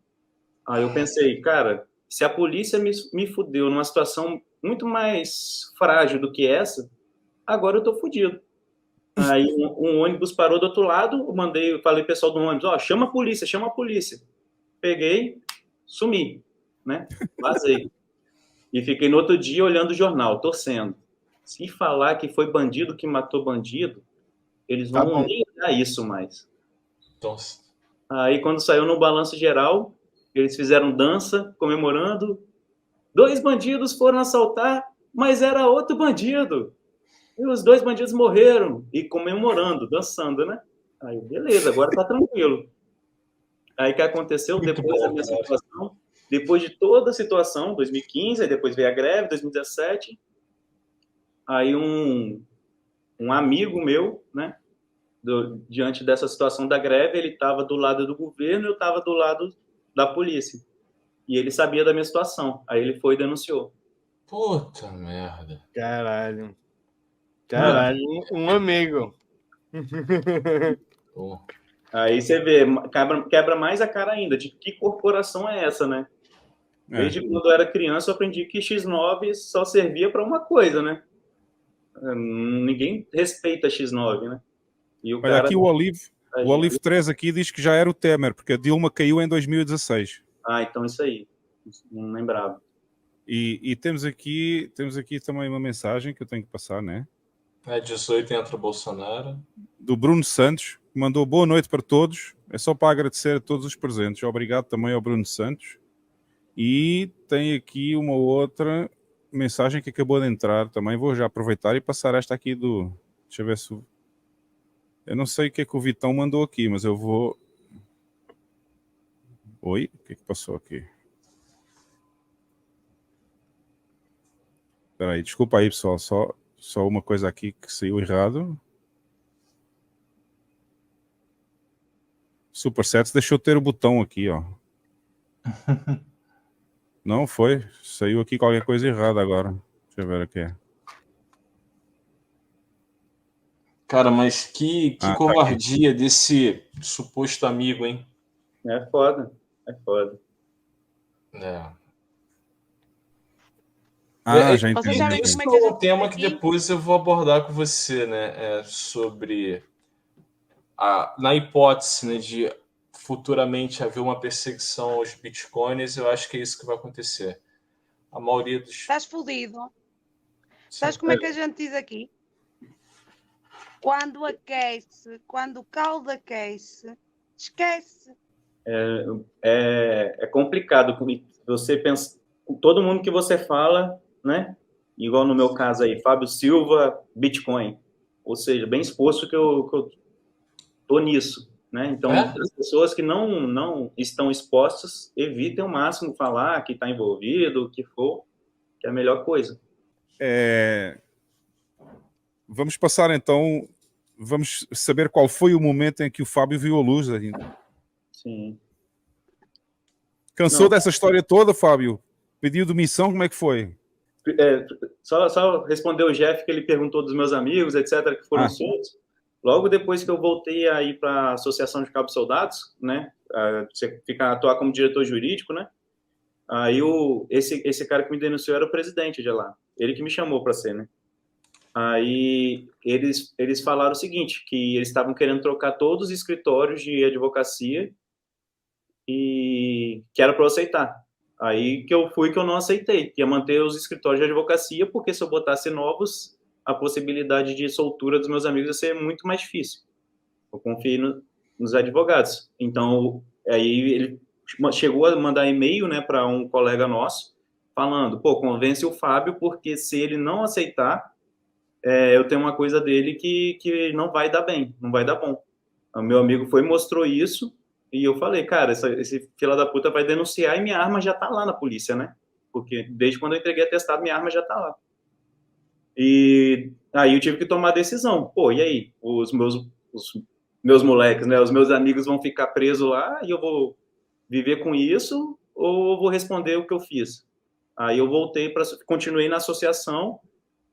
Aí eu pensei, cara, se a polícia me fudeu numa situação muito mais frágil do que essa, agora eu tô fudido. Aí um ônibus parou do outro lado, falei pro pessoal do ônibus, chama a polícia. Peguei, sumi, né? Vazei. E fiquei no outro dia olhando o jornal, torcendo. Se falar que foi bandido que matou bandido, eles vão nem dar isso mais. Nossa. Aí quando saiu no balanço geral, eles fizeram dança, comemorando. 2 bandidos foram assaltar, mas era outro bandido. E os 2 bandidos morreram. E comemorando, dançando, né? Aí, beleza, agora tá tranquilo. Aí o que aconteceu depois da minha situação? Depois de toda a situação, 2015, aí depois veio a greve, 2017. Aí um amigo meu, né? Diante dessa situação da greve, ele estava do lado do governo e eu estava do lado da polícia. E ele sabia da minha situação. Aí ele foi e denunciou. Puta merda. Caralho, um amigo. Aí você vê, quebra mais a cara ainda, de que corporação é essa, né? Desde quando eu era criança, eu aprendi que X9 só servia para uma coisa, né? Ninguém respeita X9, né? E o Olha, cara... aqui o Olive 3 aqui diz que já era o Temer, porque a Dilma caiu em 2016. Então isso aí. Não lembrava. E temos aqui também uma mensagem que eu tenho que passar, né? 18 entra o Bolsonaro. Do Bruno Santos, que mandou boa noite para todos. É só para agradecer a todos os presentes. Obrigado também ao Bruno Santos. E tem aqui uma outra mensagem que acabou de entrar também. Vou já aproveitar e passar esta aqui do... Deixa eu ver se... Eu não sei o que é que o Vitão mandou aqui, mas eu vou... Oi? O que é que passou aqui? Espera aí, desculpa aí, pessoal. Só uma coisa aqui que saiu errado. Supersets deixou ter o botão aqui, ó. Não foi? Saiu aqui qualquer coisa errada agora. Deixa eu ver o que é. Cara, mas que covardia desse suposto amigo, hein? É foda. Já entendi. Isso é um tema que depois eu vou abordar com você, né? Sobre na hipótese, né, de futuramente haver uma perseguição aos bitcoins, eu acho que é isso que vai acontecer. A maioria dos... Estás fodido. Sabes como é que a gente diz aqui? Quando aquece, quando o caldo aquece, esquece. É complicado. Você pensa, todo mundo que você fala, né? Igual no meu caso aí, Fábio Silva, Bitcoin. Ou seja, bem exposto que eu tô nisso, né? Então, as pessoas que não estão expostas, evitem ao máximo falar que está envolvido, o que for, que é a melhor coisa. Vamos passar então, vamos saber qual foi o momento em que o Fábio viu a luz. Sim. Cansou dessa história toda, Fábio? Pediu demissão, como é que foi? Só responder o Jeff, que ele perguntou dos meus amigos, etc., que foram soltos. Logo depois que eu voltei a ir para a Associação de Cabos Soldados, né, você atuar como diretor jurídico, né, aí esse cara que me denunciou era o presidente de lá, ele que me chamou para ser, né. Aí eles falaram o seguinte, que eles estavam querendo trocar todos os escritórios de advocacia e que era para eu aceitar. Aí que eu não aceitei, que ia manter os escritórios de advocacia, porque se eu botasse novos, a possibilidade de soltura dos meus amigos ia ser muito mais difícil. Eu confio nos advogados. Então, aí ele chegou a mandar e-mail, né, para um colega nosso, falando, convence o Fábio, porque se ele não aceitar, eu tenho uma coisa dele que não vai dar bem, não vai dar bom. O meu amigo foi e mostrou isso, e eu falei, cara, esse fila da puta vai denunciar e minha arma já tá lá na polícia, né? Porque desde quando eu entreguei atestado, minha arma já tá lá. E aí eu tive que tomar a decisão. E aí? Os meus moleques, né? Os meus amigos vão ficar presos lá e eu vou viver com isso ou eu vou responder o que eu fiz? Aí eu continuei na associação,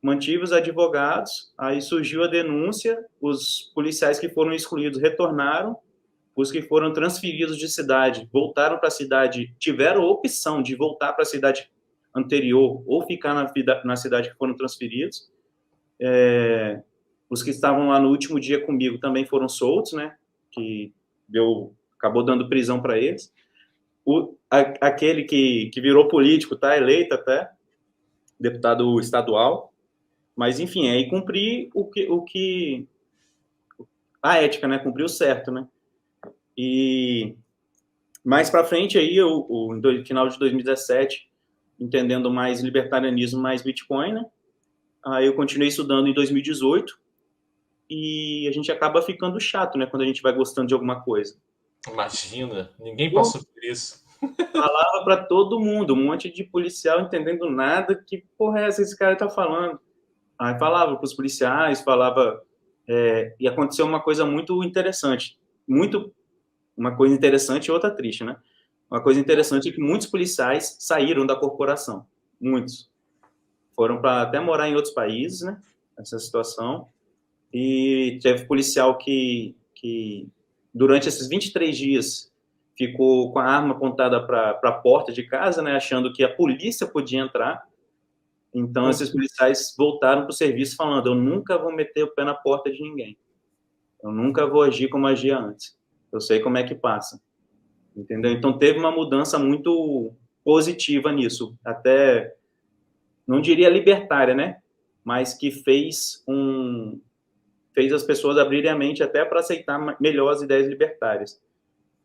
mantive os advogados, aí surgiu a denúncia, os policiais que foram excluídos retornaram, os que foram transferidos de cidade voltaram para a cidade, tiveram a opção de voltar para a cidade anterior ou ficar na cidade que foram transferidos. Os que estavam lá no último dia comigo também foram soltos, né? Que acabou dando prisão para eles. Aquele que virou político, tá eleito até, deputado estadual. Mas, enfim, aí cumpri a ética, né? Cumpri o certo, né? E mais para frente aí, no final de 2017, entendendo mais libertarianismo, mais Bitcoin, né? Aí eu continuei estudando em 2018 e a gente acaba ficando chato, né? Quando a gente vai gostando de alguma coisa. Imagina, ninguém passou por isso. Falava para todo mundo, um monte de policial entendendo nada, que porra é essa esse cara tá falando? Aí falava para os policiais, e aconteceu uma coisa muito interessante, uma coisa interessante e outra triste, né? Uma coisa interessante é que muitos policiais saíram da corporação, muitos. Foram para até morar em outros países, né? Essa situação. E teve policial que durante esses 23 dias, ficou com a arma apontada para a porta de casa, né? Achando que a polícia podia entrar. Então, esses policiais voltaram para o serviço falando, eu nunca vou meter o pé na porta de ninguém. Eu nunca vou agir como agia antes. Eu sei como é que passa. Entendeu? Então, teve uma mudança muito positiva nisso. Até, não diria libertária, né? Mas que fez as pessoas abrirem a mente até para aceitar melhor as ideias libertárias.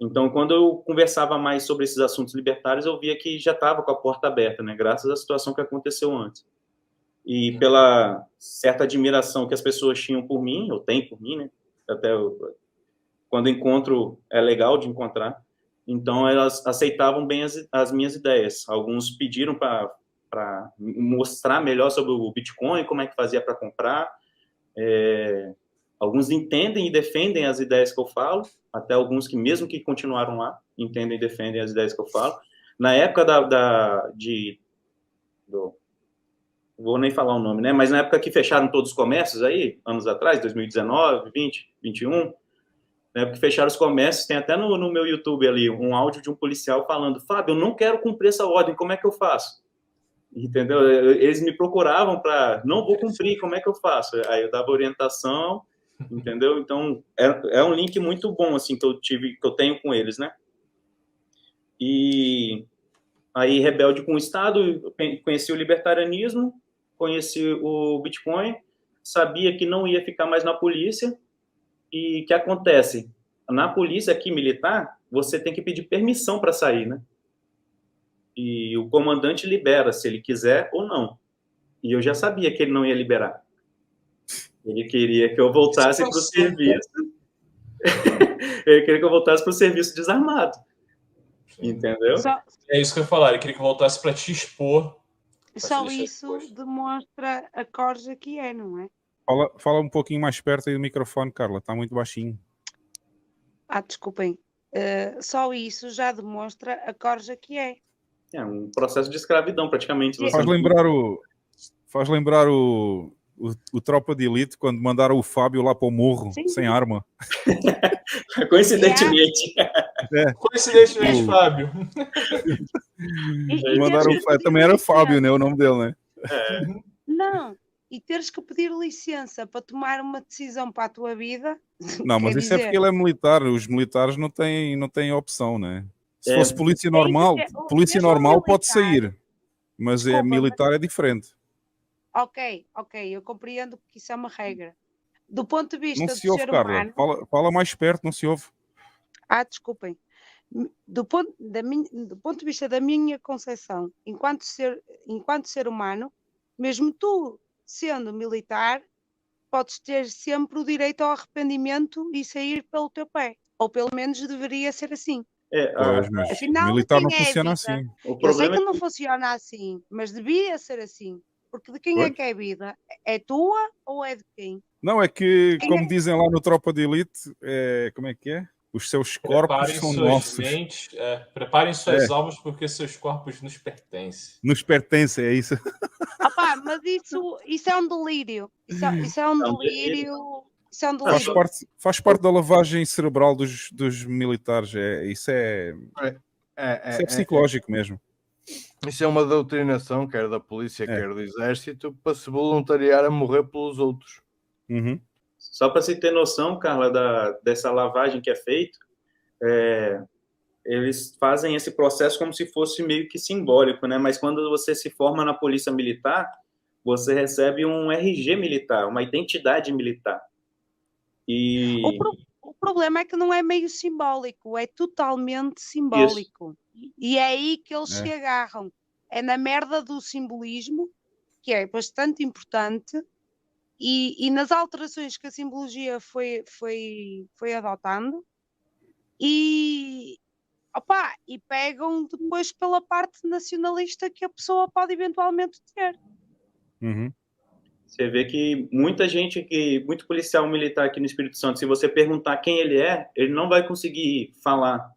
Então, quando eu conversava mais sobre esses assuntos libertários, eu via que já estava com a porta aberta, né? Graças à situação que aconteceu antes. E pela certa admiração que as pessoas tinham por mim, ou têm por mim, né? Até quando encontro, é legal de encontrar. Então, elas aceitavam bem as minhas ideias. Alguns pediram para mostrar melhor sobre o Bitcoin, como é que fazia para comprar. Alguns entendem e defendem as ideias que eu falo, até alguns que, mesmo que continuaram lá, entendem e defendem as ideias que eu falo. Na época vou nem falar o nome, né? Mas na época que fecharam todos os comércios aí, anos atrás, 2019, 20, 21, na época que fecharam os comércios, tem até no meu YouTube ali um áudio de um policial falando, Fábio, eu não quero cumprir essa ordem, como é que eu faço? Entendeu? Eles me procuravam para, não vou cumprir, como é que eu faço? Aí eu dava orientação, entendeu? Então, é um link muito bom, assim, que eu tenho com eles, né? E aí, rebelde com o Estado, conheci o libertarianismo, conheci o Bitcoin, sabia que não ia ficar mais na polícia, e o que acontece? Na polícia aqui, militar, você tem que pedir permissão para sair, né? E o comandante libera, se ele quiser ou não. E eu já sabia que ele não ia liberar. Ele queria que eu voltasse para o serviço. Ele queria que eu voltasse para o serviço desarmado. Entendeu? É isso que eu ia falar. Ele queria que eu voltasse para te expor Só isso demonstra a corja que é, não é? Fala um pouquinho mais perto aí do microfone, Carla, está muito baixinho. Desculpem. Só isso já demonstra a corja que é. É um processo de escravidão, praticamente. Faz lembrar o Tropa de Elite, quando mandaram o Fábio lá para o morro, Sim. sem arma. Coincidentemente. Coincidentemente, Fábio. Também era Fábio, né? O nome dele, né? Não. E teres que pedir licença para tomar uma decisão para a tua vida. Não, mas isso é porque ele é militar. Os militares não têm opção, né? Se fosse polícia normal pode sair. Mas militar é diferente. Ok, eu compreendo que isso é uma regra. Do ponto de vista do ser humano... Fala mais perto, não se ouve. Desculpem. Do ponto de vista da minha concepção, enquanto ser humano, mesmo tu sendo militar, podes ter sempre o direito ao arrependimento e sair pelo teu pé. Ou pelo menos deveria ser assim. Mas afinal, militar não funciona assim. Eu sei que não funciona assim, mas devia ser assim. Porque de quem é que é a vida? É tua ou é de quem? Não, é que, como dizem lá no Tropa de Elite, como é que é? Os seus corpos são nossos. Preparem suas almas porque seus corpos nos pertencem. Nos pertencem, é isso. Mas isso é um delírio. Isso é um delírio. Faz parte da lavagem cerebral dos militares. Isso é psicológico mesmo. Isso é uma doutrinação, quer da polícia, quer do exército, para se voluntariar a morrer pelos outros. Uhum. Só para você ter noção, Carla, dessa lavagem que é feita, eles fazem esse processo como se fosse meio que simbólico, né? Mas quando você se forma na polícia militar, você recebe um RG militar, uma identidade militar. O problema é que não é meio simbólico, é totalmente simbólico. Isso. E é aí que eles se agarram. É na merda do simbolismo, que é bastante importante, e nas alterações que a simbologia foi adotando, e pegam depois pela parte nacionalista que a pessoa pode eventualmente ter. Uhum. Você vê que muito policial militar aqui no Espírito Santo, se você perguntar quem ele é, ele não vai conseguir falar,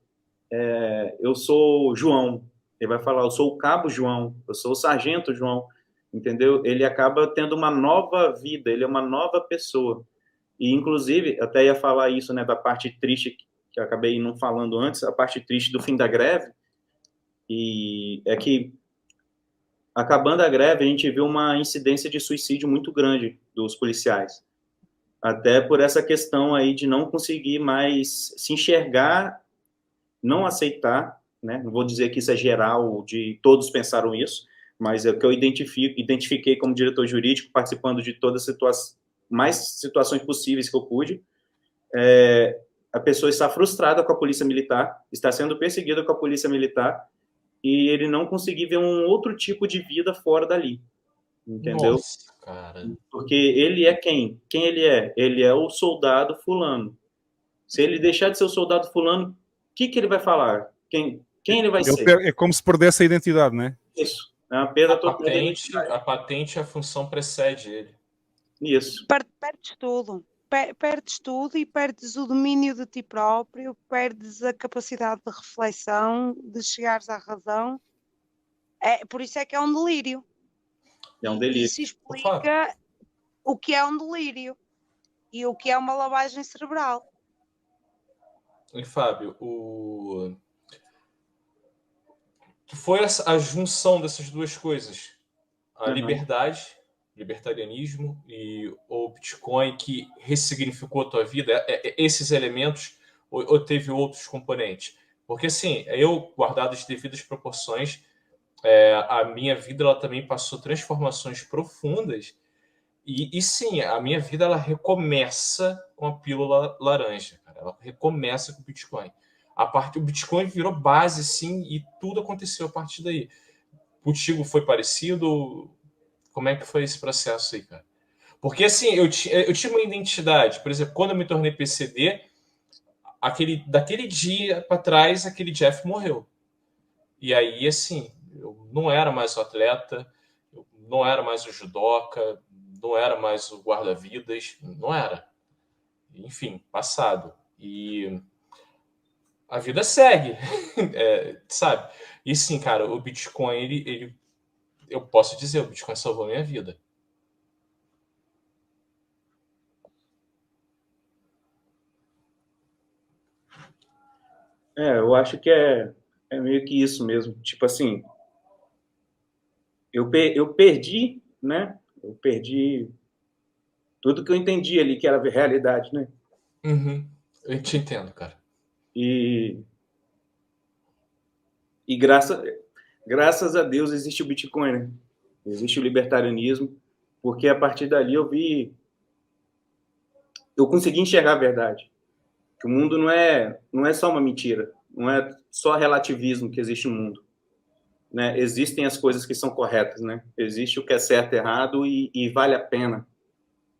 eu sou João. Ele vai falar, eu sou o cabo João, eu sou o sargento João, entendeu? Ele acaba tendo uma nova vida, ele é uma nova pessoa. E, inclusive, até ia falar isso, né, da parte triste, que eu acabei não falando antes, a parte triste do fim da greve, e é que acabando a greve, a gente viu uma incidência de suicídio muito grande dos policiais. Até por essa questão aí de não conseguir mais se enxergar, não aceitar, né? Não vou dizer que isso é geral, de todos pensaram isso, mas é o que eu identifiquei como diretor jurídico, participando de todas as mais situações possíveis que eu pude. A pessoa está frustrada com a polícia militar, está sendo perseguida com a polícia militar, e ele não conseguir ver um outro tipo de vida fora dali, entendeu? Nossa, cara. Porque ele é quem? Quem ele é? Ele é o soldado fulano. Se ele deixar de ser o soldado fulano, o que ele vai falar? Quem ele vai ser? É como se perdesse a identidade, né? Isso. É uma perda total. A patente, a função precede ele. Isso. Perdes tudo. Perdes tudo e perdes o domínio de ti próprio, perdes a capacidade de reflexão, de chegares à razão. Por isso é que é um delírio. É um delírio. Isso explica o que é um delírio e o que é uma lavagem cerebral. E, Fábio, foi a junção dessas duas coisas. A liberdade, libertarianismo e o Bitcoin que ressignificou a tua vida, esses elementos, ou teve outros componentes? Porque, assim, eu, guardado as devidas proporções, a minha vida ela também passou transformações profundas e sim, a minha vida ela recomeça com a pílula laranja, cara. Ela recomeça com o Bitcoin. O Bitcoin virou base, sim, e tudo aconteceu a partir daí. Contigo foi parecido? Como é que foi esse processo aí, cara? Porque, assim, eu tinha uma identidade. Por exemplo, quando eu me tornei PCD, daquele dia para trás, aquele Jeff morreu. E aí, assim, eu não era mais o atleta, Eu não era mais o judoca, não era mais o guarda-vidas, não era. Enfim, passado. E a vida segue, sabe? E sim, cara, o Bitcoin, eu posso dizer, o Bitcoin salvou a minha vida. Eu acho que é meio que isso mesmo. Tipo assim, eu perdi, né? Eu perdi tudo que eu entendi ali que era realidade, né? Uhum. Eu te entendo, cara. E graças a Deus existe o Bitcoin, né? Existe o libertarianismo, porque a partir dali eu consegui enxergar a verdade. Que o mundo não é só uma mentira, não é só relativismo que existe no mundo, né? Existem as coisas que são corretas, né? Existe o que é certo e errado e vale a pena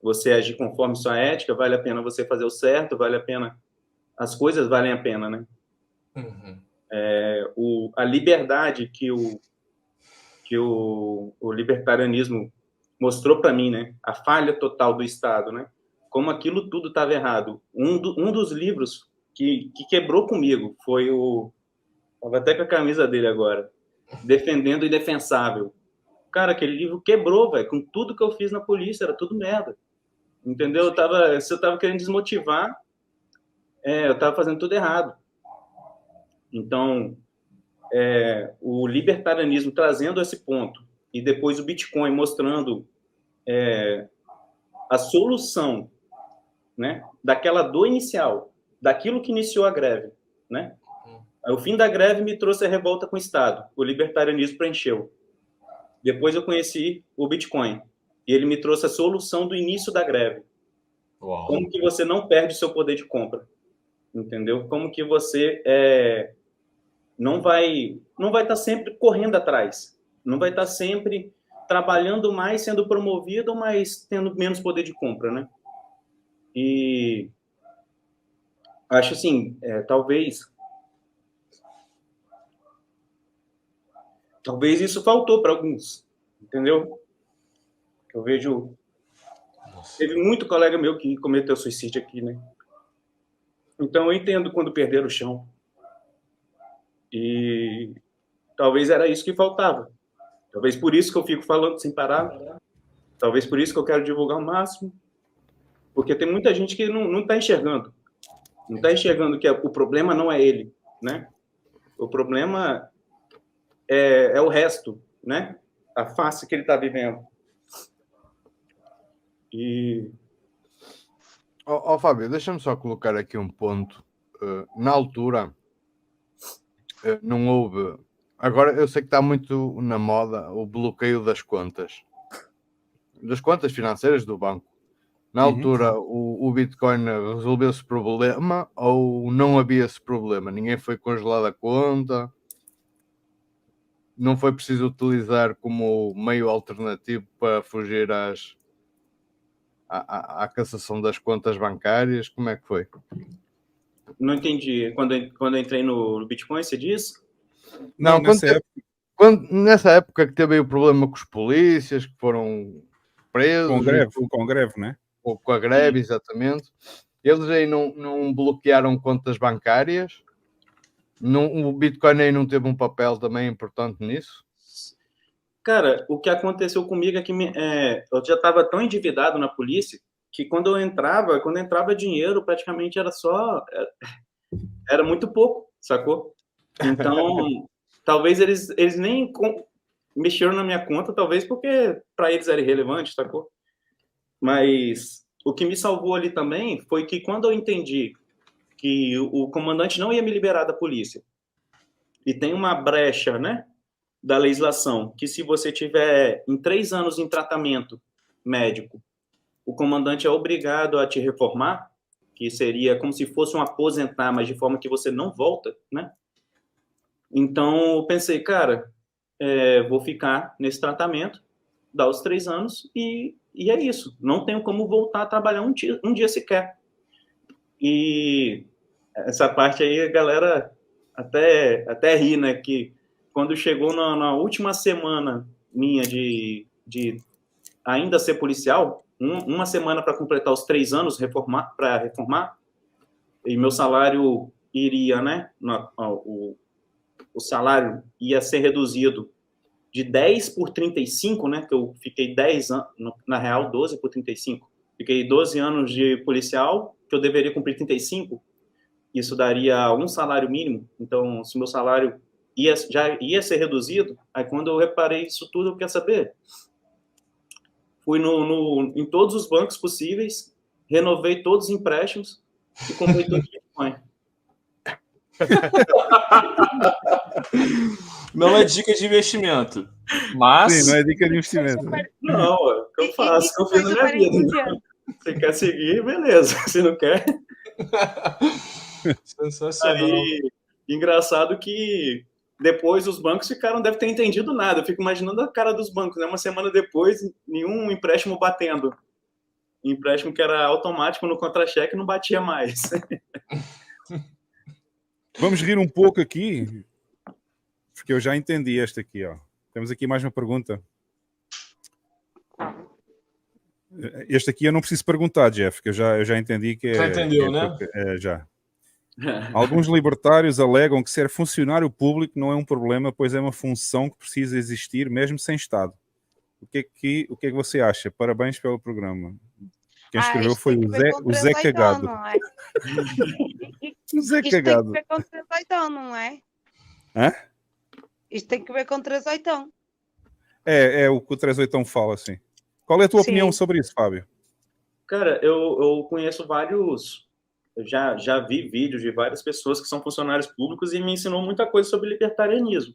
você agir conforme sua ética, vale a pena você fazer o certo, vale a pena, as coisas valem a pena, né? Uhum. A liberdade que o libertarianismo mostrou para mim, né? A falha total do Estado, né? Como aquilo tudo estava errado. Um dos livros que quebrou comigo foi Estava até com a camisa dele agora. Defendendo o Indefensável. Cara, aquele livro quebrou, velho, com tudo que eu fiz na polícia, era tudo merda. Entendeu? Se eu tava querendo desmotivar, eu tava fazendo tudo errado. Então, o libertarianismo trazendo esse ponto e depois o Bitcoin mostrando a solução, né, daquela dor inicial, daquilo que iniciou a greve, né? O fim da greve me trouxe a revolta com o Estado. O libertarianismo preencheu. Depois eu conheci o Bitcoin e ele me trouxe a solução do início da greve. Uau. Como que você não perde o seu poder de compra, entendeu? Como que você não vai estar sempre correndo atrás, não vai estar sempre trabalhando mais, sendo promovido, mas tendo menos poder de compra, né? E acho assim, talvez isso faltou para alguns, entendeu? Eu vejo teve muito colega meu que cometeu suicídio aqui, né? Então eu entendo quando perderam o chão. E talvez era isso que faltava. Talvez por isso que eu fico falando sem parar. Talvez por isso que eu quero divulgar o máximo. Porque tem muita gente que não está enxergando. Não está enxergando que o problema não é ele, né? O problema é o resto, né? A face que ele está vivendo. E... Fábio, deixa-me só colocar aqui um ponto. Na altura, não houve... Agora, eu sei que está muito na moda o bloqueio das contas financeiras do banco. Na altura, o Bitcoin resolveu esse problema ou não havia esse problema? Ninguém foi congelado a conta? Não foi preciso utilizar como meio alternativo para fugir à cassação das contas bancárias? Como é que foi? Não entendi. Quando eu entrei no Bitcoin, você diz? Não, nessa época que teve aí o problema com os polícias, que foram presos. Com greve, né? Ou com a greve, exatamente. Eles aí não bloquearam contas bancárias. O Bitcoin aí não teve um papel também importante nisso? Cara, o que aconteceu comigo é que eu já estava tão endividado na polícia que quando entrava dinheiro, praticamente era muito pouco, sacou? Então, talvez eles nem mexeram na minha conta, talvez porque para eles era irrelevante, sacou? Mas o que me salvou ali também foi que quando eu entendi que o comandante não ia me liberar da polícia e tem uma brecha, né, da legislação, que se você tiver em 3 anos em tratamento médico, o comandante é obrigado a te reformar, que seria como se fosse um aposentar, mas de forma que você não volta, né? Então, eu pensei, cara, vou ficar nesse tratamento, dar os 3 anos e é isso. Não tenho como voltar a trabalhar um dia sequer. E essa parte aí, a galera até ri, né? Que quando chegou na última semana minha de ainda ser policial, uma semana para completar os 3 anos para reformar, e meu salário iria, né? O salário ia ser reduzido de 10 por 35, né? Que eu fiquei 10 anos, na real, 12 por 35. Fiquei 12 anos de policial, que eu deveria cumprir 35. Isso daria um salário mínimo. Então, se meu salário já ia ser reduzido, aí quando eu reparei isso tudo, eu quero saber. Fui em todos os bancos possíveis, renovei todos os empréstimos e comprei tudo de Bitcoin. Não é dica de investimento, mas... Sim, não é dica de investimento. Não, é o que eu faço, o que eu fiz na minha vida. Você quer seguir, beleza. Se não quer... Sensacional. Aí, engraçado que depois os bancos devem ter entendido nada. Eu fico imaginando a cara dos bancos, né? Uma semana depois, nenhum empréstimo batendo. Empréstimo que era automático no contra-cheque não batia mais. Vamos rir um pouco aqui, porque eu já entendi esta aqui, ó. Temos aqui mais uma pergunta. Este aqui eu não preciso perguntar, Jeff, que eu já entendi que é... Já entendeu, né? Já. Alguns libertários alegam que ser funcionário público não é um problema, pois é uma função que precisa existir mesmo sem Estado. O que é que você acha? Parabéns pelo programa. Quem escreveu foi o Zé Cagado. Não é? O Zé Isto Cagado. tem que ver com trezoitão, não é? Hã? Isto tem que ver com trezoitão. É o que o 38 fala, assim. Qual é a tua opinião sobre isso, Fábio? Cara, eu conheço vários... Eu já vi vídeos de várias pessoas que são funcionários públicos e me ensinou muita coisa sobre libertarianismo.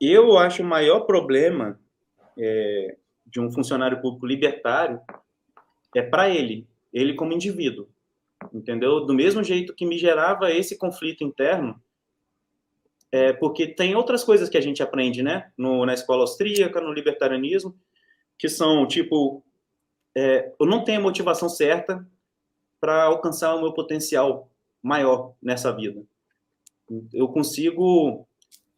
Eu acho o maior problema de um funcionário público libertário é para ele como indivíduo, entendeu? Do mesmo jeito que me gerava esse conflito interno, porque tem outras coisas que a gente aprende, né? Na escola austríaca, no libertarianismo, que são, tipo, eu não tenho a motivação certa para alcançar o meu potencial maior nessa vida. Eu consigo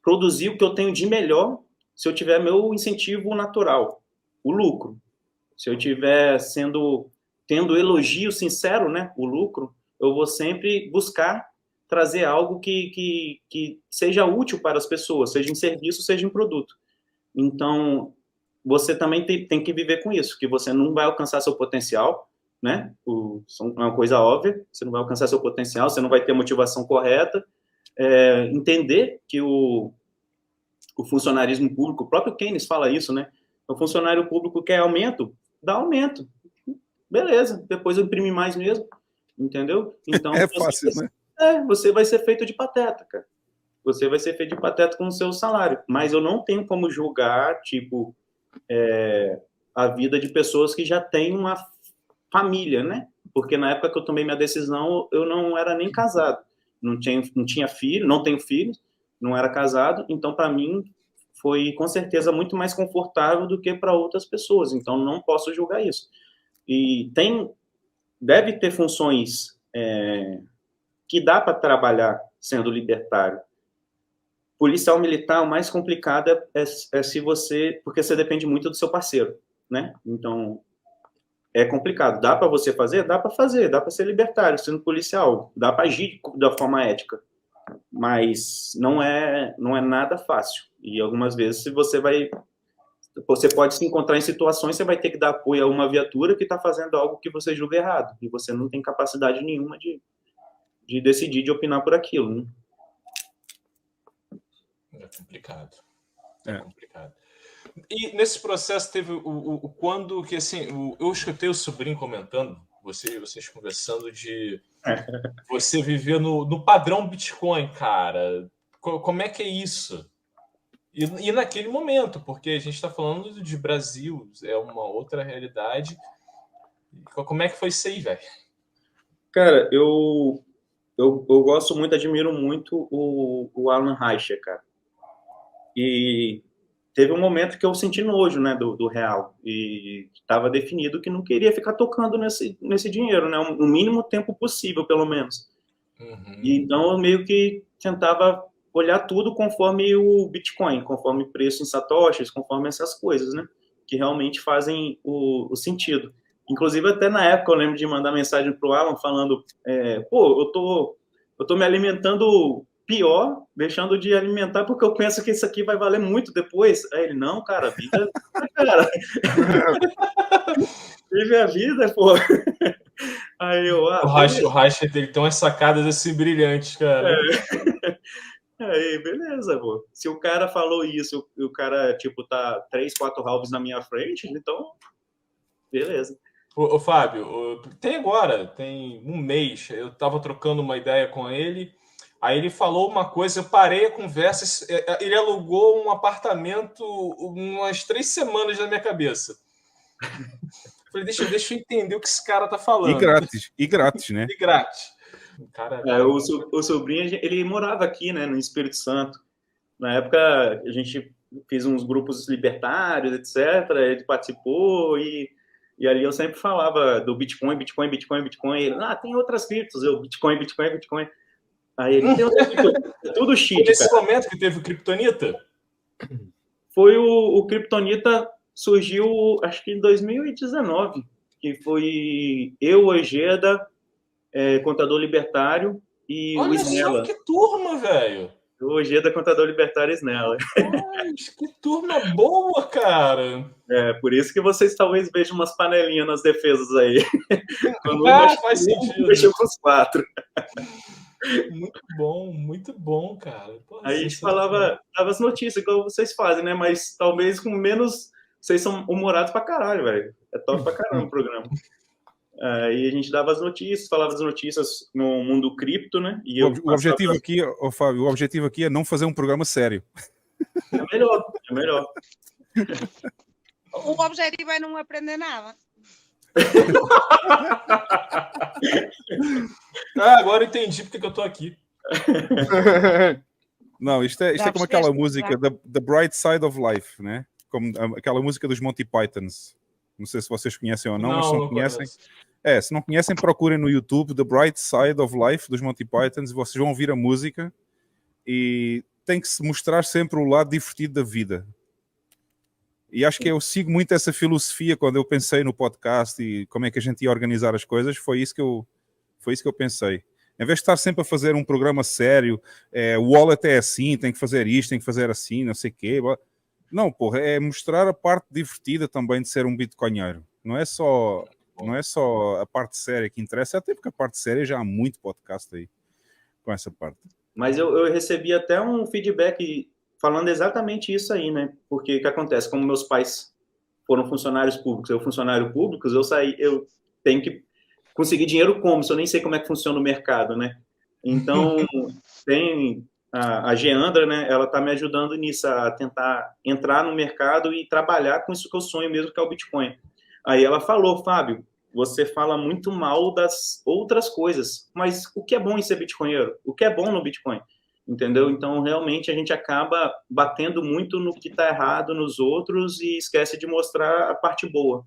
produzir o que eu tenho de melhor se eu tiver meu incentivo natural, o lucro. Se eu tiver tendo elogio sincero, né, o lucro, eu vou sempre buscar trazer algo que seja útil para as pessoas, seja em serviço, seja em produto. Então, você também tem que viver com isso, que você não vai alcançar seu potencial, né? É uma coisa óbvia, você não vai alcançar seu potencial, você não vai ter a motivação correta. Entender que o funcionarismo público, o próprio Keynes fala isso, né? O funcionário público quer aumento, dá aumento. Beleza, depois eu imprime mais mesmo, entendeu? Então, É fácil, né? Você vai ser feito de pateta, cara. Você vai ser feito de pateta com o seu salário. Mas eu não tenho como julgar, tipo, a vida de pessoas que já têm uma família, né? Porque na época que eu tomei minha decisão, eu não era nem casado. Não tinha filho, não tenho filhos, não era casado. Então, para mim, foi, com certeza, muito mais confortável do que para outras pessoas. Então, não posso julgar isso. E deve ter funções que dá para trabalhar sendo libertário. Policial militar, o mais complicado é se você... Porque você depende muito do seu parceiro, né? Então, é complicado. Dá para você fazer? Dá para fazer. Dá para ser libertário, sendo policial. Dá para agir da forma ética. Mas não é nada fácil. E algumas vezes, você pode se encontrar em situações, você vai ter que dar apoio a uma viatura que está fazendo algo que você julga errado. E você não tem capacidade nenhuma de decidir, de opinar por aquilo, né? É complicado. É complicado. E nesse processo teve quando que assim, eu escutei o sobrinho comentando, vocês conversando de você viver no padrão Bitcoin, cara. Como é que é isso? E naquele momento, porque a gente está falando de Brasil, é uma outra realidade. Como é que foi isso aí, velho? Cara, eu gosto muito, admiro muito o Alan Reicher, cara. E teve um momento que eu senti nojo, né, do real. E estava definido que não queria ficar tocando nesse dinheiro, né, o mínimo tempo possível, pelo menos. Uhum. E então eu meio que tentava olhar tudo conforme o Bitcoin, conforme o preço em satoshis, conforme essas coisas, né? Que realmente fazem o sentido. Inclusive, até na época, eu lembro de mandar mensagem para o Alan falando, pô, eu tô me alimentando pior, deixando de alimentar, porque eu penso que isso aqui vai valer muito depois. Aí ele, não, cara, vida, cara. Vive a vida, pô. Aí eu, o Racha dele tem umas sacadas assim brilhantes, cara. Aí, beleza, pô. Se o cara falou isso e o cara, tipo, tá 3, 4 halves na minha frente, então, beleza. Ô, Fábio, tem um mês, eu tava trocando uma ideia com ele, aí ele falou uma coisa, eu parei a conversa, ele alugou um apartamento umas 3 semanas na minha cabeça. Falei, deixa eu entender o que esse cara tá falando. E grátis, né? E grátis. Cara, o sobrinho, ele morava aqui, né, no Espírito Santo. Na época, a gente fez uns grupos libertários, etc. Ele participou e ali eu sempre falava do Bitcoin. Ele, tem outras criptos. Eu, Bitcoin. Aí ele, tem outras criptos. É tudo shit, foi nesse cara. momento que teve o Kryptonita? Foi o Kryptonita, surgiu, acho que em 2019, que foi eu, Ojeda, Contador Libertário e Olha o Snella. Só que turma, velho! O Ojeda, Contador Libertário e Snella. Que turma boa, cara! Por isso que vocês talvez vejam umas panelinhas nas defesas aí. Faz sentido. Deixou com os 4. Muito bom, cara. Aí a gente dava as notícias, igual vocês fazem, né? Mas talvez com menos... Vocês são humorados pra caralho, velho. É top pra caramba o programa. Aí a gente dava as notícias, falava das notícias no mundo cripto, né? E o objetivo aqui, Fábio, o objetivo aqui é não fazer um programa sério. É melhor. O objetivo é não aprender nada. Agora eu entendi porque que eu tô aqui. Não, isto é como aquela música The Bright Side of Life, né? Como aquela música dos Monty Pythons. Não sei se vocês conhecem ou não, mas se não conhecem... se não conhecem, procurem no YouTube The Bright Side of Life dos Monty Pythons e vocês vão ouvir a música e tem que se mostrar sempre o lado divertido da vida. E acho que eu sigo muito essa filosofia quando eu pensei no podcast e como é que a gente ia organizar as coisas, foi isso que eu pensei. Em vez de estar sempre a fazer um programa sério, o wallet é assim, tem que fazer isto, tem que fazer assim, não sei o quê. Não, porra, é mostrar a parte divertida também de ser um bitcoinheiro. Não é só a parte séria que interessa, até porque a parte séria já há muito podcast aí com essa parte. Mas eu recebi até um feedback falando exatamente isso aí, né? Porque o que acontece? Como meus pais foram funcionários públicos, eu funcionário público, eu tenho que conseguir dinheiro como? Se eu nem sei como é que funciona o mercado, né? Então, tem a Geandra, né? Ela tá me ajudando nisso, a tentar entrar no mercado e trabalhar com isso que eu sonho mesmo, que é o Bitcoin. Aí ela falou, Fábio, você fala muito mal das outras coisas, mas o que é bom em ser bitcoinheiro? O que é bom no Bitcoin? Entendeu? Então, realmente, a gente acaba batendo muito no que está errado nos outros e esquece de mostrar a parte boa,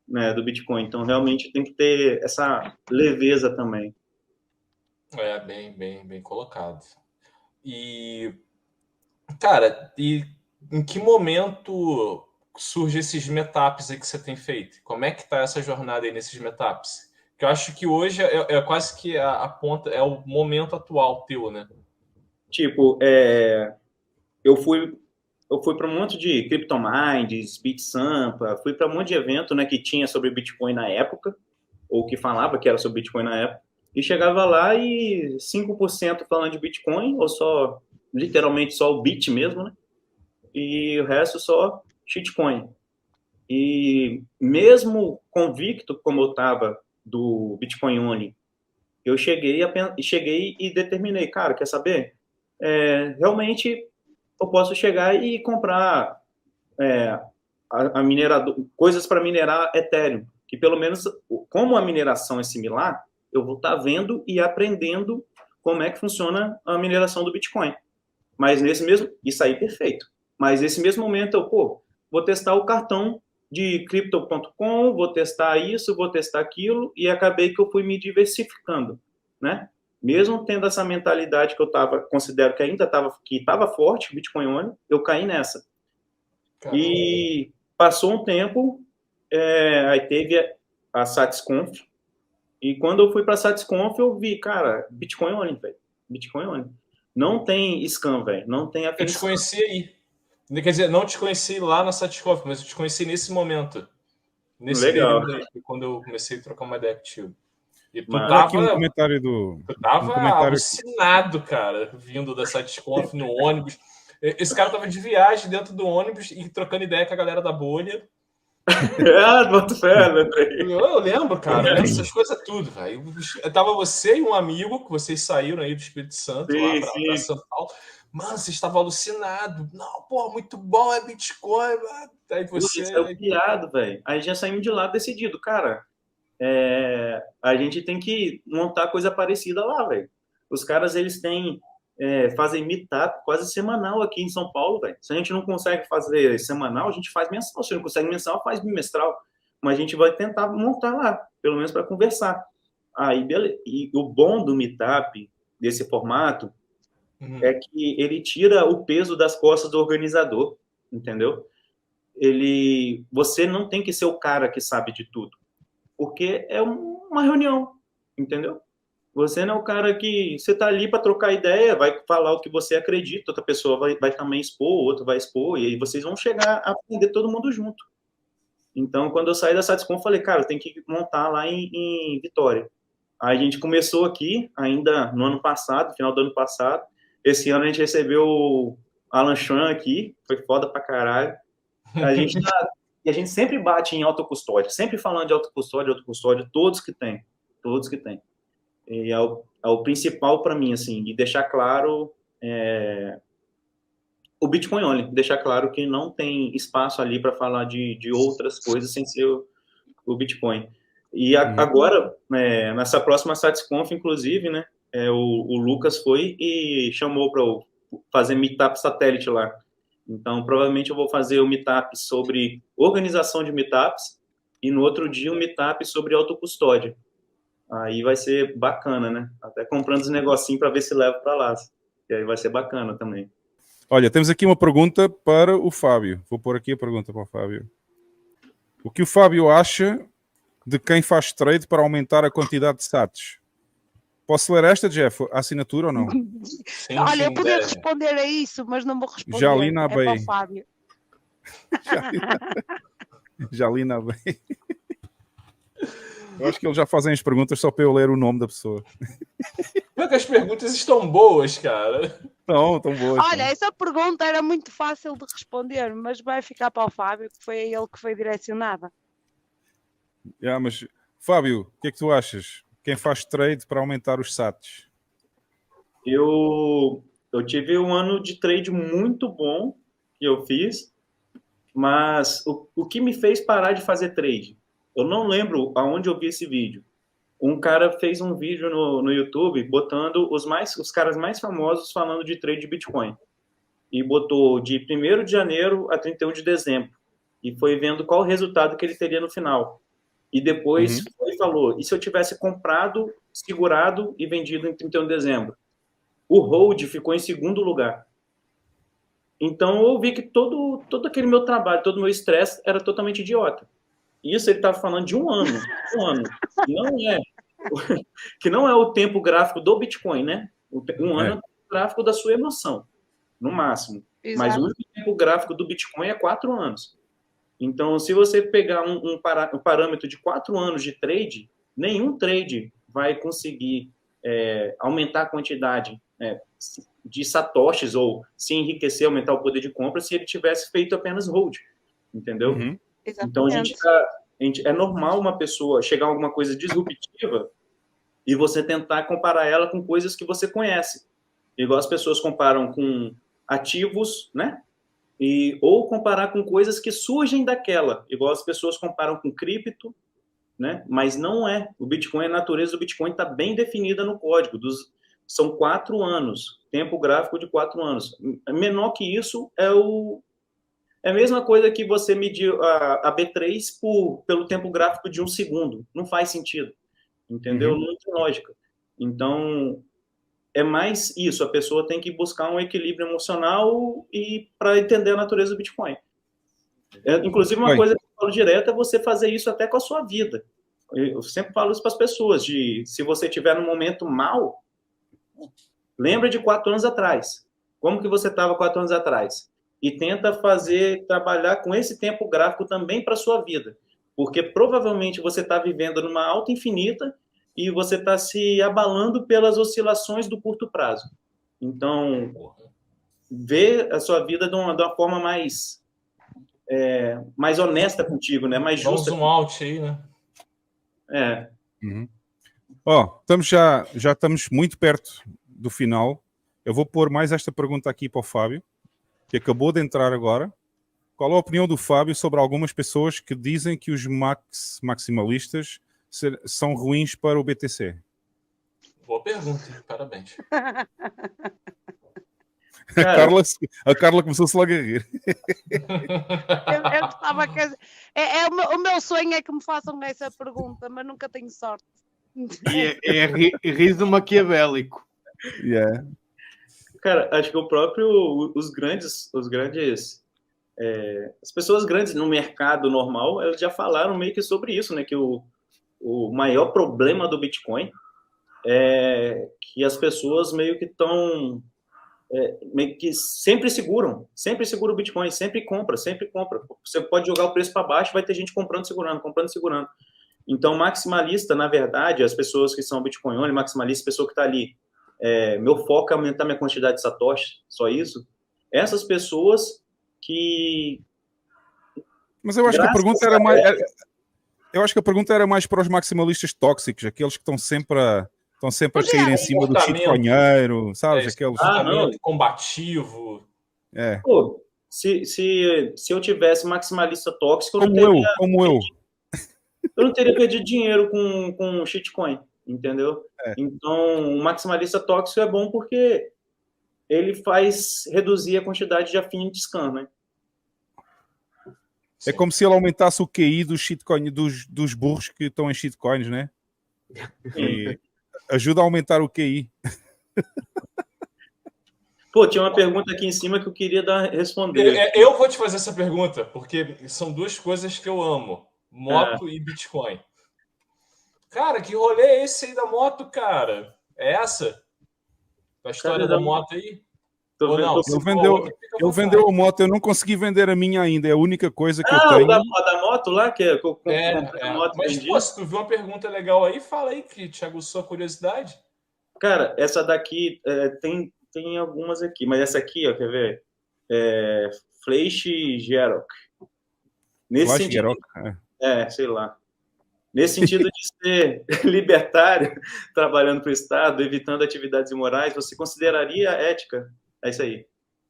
né, do Bitcoin. Então, realmente, tem que ter essa leveza também. Bem colocado. E, cara, em que momento surgem esses meetups aí que você tem feito? Como é que tá essa jornada aí nesses meetups? Que eu acho que hoje é quase que a ponta, é o momento atual teu, né? Tipo, eu fui para um monte de CryptoMinds, BitSampa, fui para um monte de evento, né, que tinha sobre Bitcoin na época, ou que falava que era sobre Bitcoin na época, e chegava lá e 5% falando de Bitcoin, ou só, literalmente só o Bit mesmo, né? E o resto só shitcoin. E mesmo convicto como eu estava do Bitcoin Only, eu cheguei e determinei, cara, quer saber? Realmente eu posso chegar e comprar a minerador, coisas para minerar Ethereum, que pelo menos, como a mineração é similar, eu vou estar vendo e aprendendo como é que funciona a mineração do Bitcoin. Mas isso aí perfeito. Mas nesse mesmo momento eu, vou testar o cartão de Crypto.com, vou testar isso, vou testar aquilo, e acabei que eu fui me diversificando, né? Mesmo tendo essa mentalidade que eu considero que ainda estava forte, Bitcoin Only, eu caí nessa. Caramba. E passou um tempo, aí teve a SatisConf, e quando eu fui para a SatisConf, eu vi, cara, Bitcoin Only, velho. Bitcoin Only. Não tem scam, velho. Não tem Eu te conheci aí. Quer dizer, não te conheci lá na SatisConf, mas eu te conheci nesse momento. Nesse Legal. período aí, quando eu comecei a trocar uma ideia contigo. E tu Mas- Olha aqui um tava, comentário do. tu tava um comentário- alucinado, cara, vindo da SatisConf no ônibus. Esse cara tava de viagem dentro do ônibus e trocando ideia com a galera da bolha. Boto fé, né? Eu lembro, cara, eu lembro essas coisas tudo, velho. Tava você e um amigo, que vocês saíram aí do Espírito Santo, Sim, lá pra sim. São Paulo. Mano, vocês estavam alucinados. Não, pô, muito bom, é Bitcoin. Mano. Aí você. Isso é o piado, velho. Aí já saímos de lá decidido, cara. A gente tem que montar coisa parecida lá, velho. Os caras, eles fazem meetup quase semanal aqui em São Paulo, velho. Se a gente não consegue fazer semanal, a gente faz mensal. Se não consegue mensal, faz bimestral. Mas a gente vai tentar montar lá, pelo menos para conversar. Aí, beleza. E o bom do meetup, desse formato, é que ele tira o peso das costas do organizador, entendeu? Você não tem que ser o cara que sabe de tudo, porque é uma reunião, entendeu? Você não é o cara que... Você tá ali para trocar ideia, vai falar o que você acredita, outra pessoa vai também expor, o outro vai expor, e aí vocês vão chegar a aprender todo mundo junto. Então, quando eu saí da SatisConf, eu falei, cara, tem que montar lá em Vitória. Aí a gente começou aqui, ainda no ano passado, final do ano passado. Esse ano a gente recebeu o Alan Chan aqui, foi foda pra caralho. E a gente sempre bate em autocustódia, sempre falando de autocustódia, todos que tem. E é o principal para mim, assim, e deixar claro o Bitcoin Only, deixar claro que não tem espaço ali para falar de outras coisas sem ser o Bitcoin. E agora, nessa próxima SatisConf, inclusive, né, o Lucas foi e chamou para fazer meetup satélite lá. Então, provavelmente eu vou fazer o meetup sobre organização de meetups e no outro dia um meetup sobre autocustódia. Aí vai ser bacana, né? Até comprando os negocinhos para ver se leva para lá. E aí vai ser bacana também. Olha, temos aqui uma pergunta para o Fábio. Vou pôr aqui a pergunta para o Fábio. O que o Fábio acha de quem faz trade para aumentar a quantidade de sats? Posso ler esta, Jeff? A assinatura ou não? Sim, Olha, sim, eu podia responder a isso, mas não vou responder. Já li na é para Bay. o Fábio. Já li na Bay. Eu acho que eles já fazem as perguntas só para eu ler o nome da pessoa. Porque as perguntas estão boas, cara. Não, tão boas. Olha, essa pergunta era muito fácil de responder, mas vai ficar para o Fábio, que foi a ele que foi direcionada. Mas, Fábio, o que é que tu achas? Quem faz trade para aumentar os sats? Eu tive um ano de trade muito bom que eu fiz, mas o que me fez parar de fazer trade? Eu não lembro aonde eu vi esse vídeo. Um cara fez um vídeo no YouTube botando os caras mais famosos falando de trade de Bitcoin. E botou de 1º de janeiro a 31 de dezembro. E foi vendo qual o resultado que ele teria no final. E depois ele falou, e se eu tivesse comprado, segurado e vendido em 31 de dezembro? O hold ficou em 2º lugar. Então eu vi que todo aquele meu trabalho, todo o meu estresse era totalmente idiota. Isso ele estava falando de um ano. Que não é o tempo gráfico do Bitcoin, né? Um ano é o tempo gráfico da sua emoção, no máximo. Exato. Mas o único tempo gráfico do Bitcoin é 4 anos. Então, se você pegar um parâmetro de 4 anos de trade, nenhum trade vai conseguir aumentar a quantidade de satoshis ou se enriquecer, aumentar o poder de compra se ele tivesse feito apenas hold, entendeu? Então, é normal uma pessoa chegar a alguma coisa disruptiva e você tentar comparar ela com coisas que você conhece. Igual as pessoas comparam com ativos, né? Ou comparar com coisas que surgem daquela. Igual as pessoas comparam com cripto, né? Mas não é. O Bitcoin, a natureza do Bitcoin está bem definida no código. São 4 anos. Tempo gráfico de 4 anos. Menor que isso é a mesma coisa que você medir a B3 pelo tempo gráfico de 1 segundo. Não faz sentido. Entendeu? Não tem lógica. Então, é mais isso, a pessoa tem que buscar um equilíbrio emocional e para entender a natureza do Bitcoin. Inclusive, uma coisa que eu falo direto é você fazer isso até com a sua vida. Eu sempre falo isso para as pessoas, se você estiver num momento mal, lembra de 4 anos atrás. Como que você estava 4 anos atrás? E tenta trabalhar com esse tempo gráfico também para a sua vida. Porque provavelmente você está vivendo numa alta infinita e você está se abalando pelas oscilações do curto prazo. Então, vê a sua vida de uma forma mais honesta contigo, né? Mais justa. Dá um zoom out aí, né? Já estamos muito perto do final. Eu vou pôr mais esta pergunta aqui para o Fábio, que acabou de entrar agora. Qual a opinião do Fábio sobre algumas pessoas que dizem que os maximalistas são ruins para o BTC? Boa pergunta, parabéns. A Carla começou-se logo a rir. Eu gostava que... o meu sonho é que me façam essa pergunta, mas nunca tenho sorte. É riso maquiavélico. Yeah. Cara, acho que as pessoas grandes no mercado normal, elas já falaram meio que sobre isso, né? Que o maior problema do Bitcoin é que as pessoas meio que estão meio que sempre seguram o Bitcoin, sempre compra. Você pode jogar o preço para baixo, vai ter gente comprando, segurando. Então, maximalista, na verdade, as pessoas que são Bitcoin only, maximalista, pessoa que está ali, meu foco é aumentar minha quantidade de satoshi, só isso. Essas pessoas que... Mas eu acho que a pergunta era mais... Eu acho que a pergunta era mais para os maximalistas tóxicos, aqueles que estão sempre a cair em cima do shitcoinheiro, sabes? Aqueles... combativo. Pô, se eu tivesse maximalista tóxico, como eu. Eu não teria perdido dinheiro com shitcoin, entendeu? Então, o maximalista tóxico é bom porque ele faz reduzir a quantidade de afim de scan, né? É como se ele aumentasse o QI dos shitcoin, dos burros que estão em shitcoins, né? E ajuda a aumentar o QI. Pô, tinha uma pergunta aqui em cima que eu queria responder. Eu vou te fazer essa pergunta, porque são duas coisas que eu amo. Moto e Bitcoin. Cara, que rolê é esse aí da moto, cara? É essa? A história da moto aí? Ou não? Ele vendeu a moto, eu não consegui vender a minha ainda, é a única coisa que eu tenho. Da moto lá, que é moto. Mas, pô, se tu viu uma pergunta legal aí, fala aí que te aguçou a curiosidade. Cara, essa daqui tem algumas aqui, mas essa aqui, ó, quer ver? Flash Gerok. Nesse Flash sentido, Gerok? sei lá. Nesse sentido de ser libertário, trabalhando para o Estado, evitando atividades imorais, você consideraria ética? É isso aí.